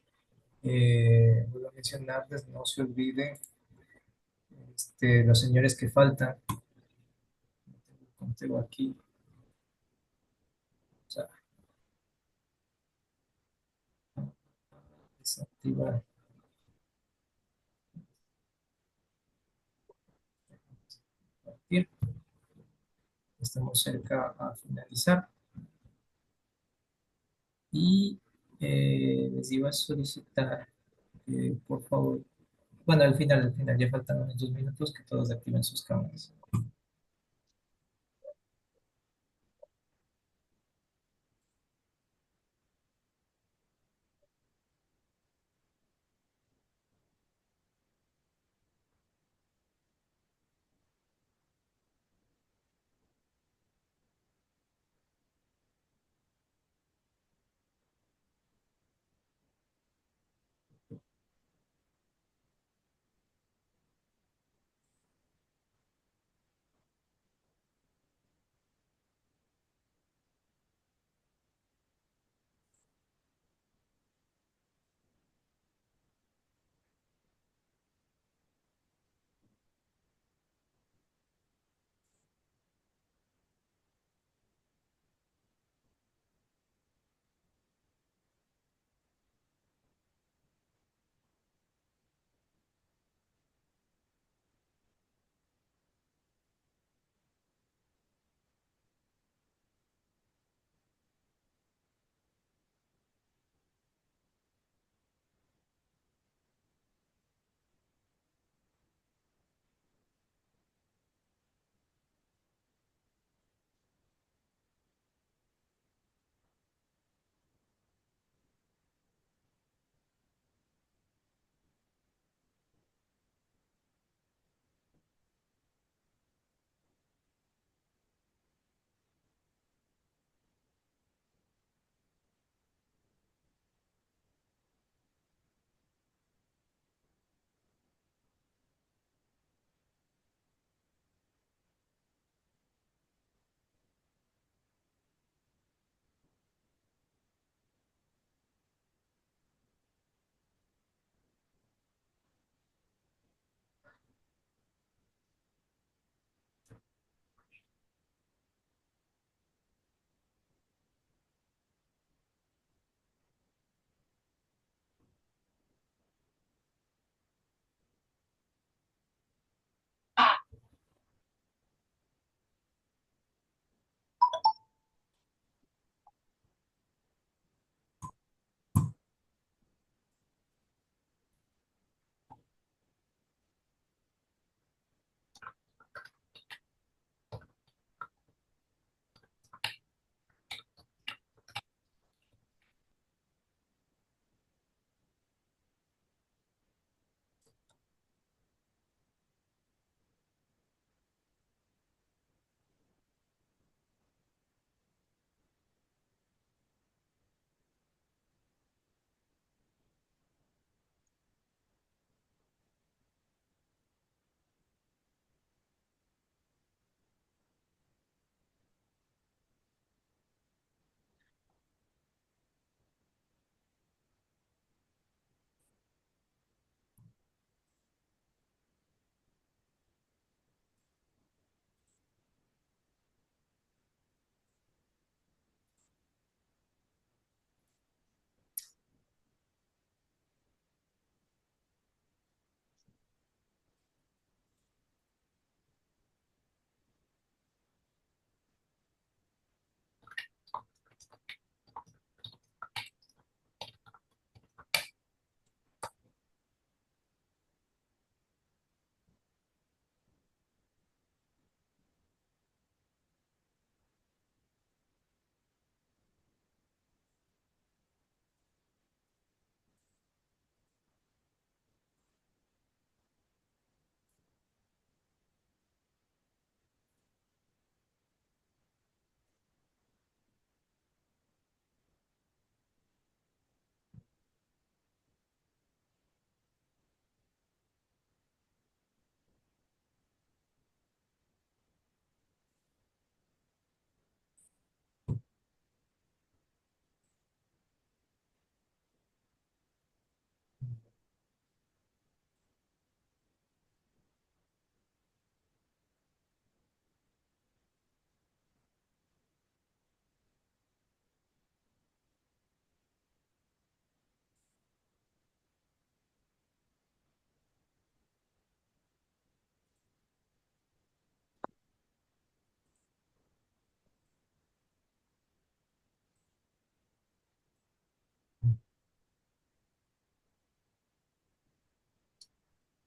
voy a mencionarles, no se olviden, los señores que faltan. Tengo aquí, o sea, desactivar. Bien, estamos cerca a finalizar. Y les iba a solicitar, por favor, bueno, al final, ya faltan unos 2 minutos que todos activen sus cámaras.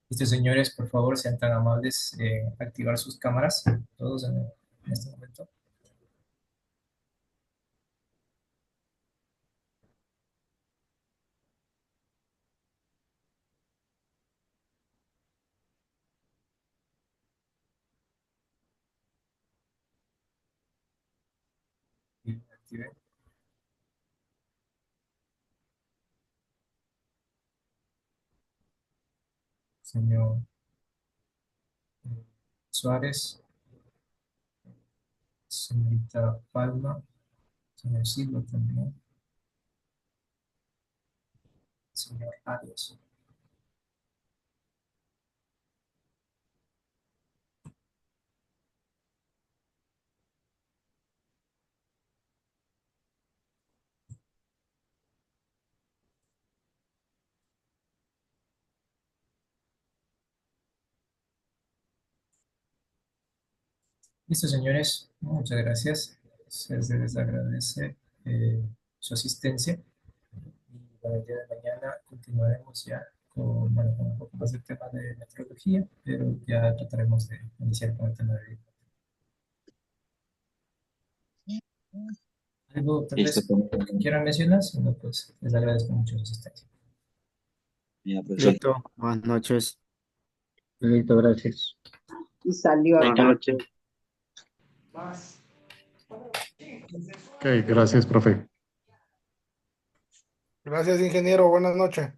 Señores, por favor, sean tan amables en activar sus cámaras, todos en este momento. Y activen. Señor Suárez, señorita Palma, señor Silva también, señor Arias. Listo, señores, muchas gracias. Se les agradece su asistencia. Y para el día de mañana continuaremos ya bueno, con un poco más del tema de metrología, pero ya trataremos de iniciar con el tema de algo tal Listo, vez que quieran mencionar, si no, pues les agradezco mucho su asistencia. ya, profesor. Listo, buenas noches. Listo, gracias. Y salió Buenas acá. noches. Ok, gracias, profe. Gracias, ingeniero. Buenas noches.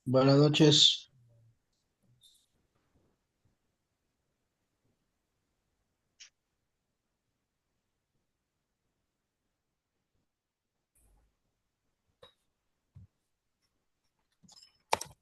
Buenas noches.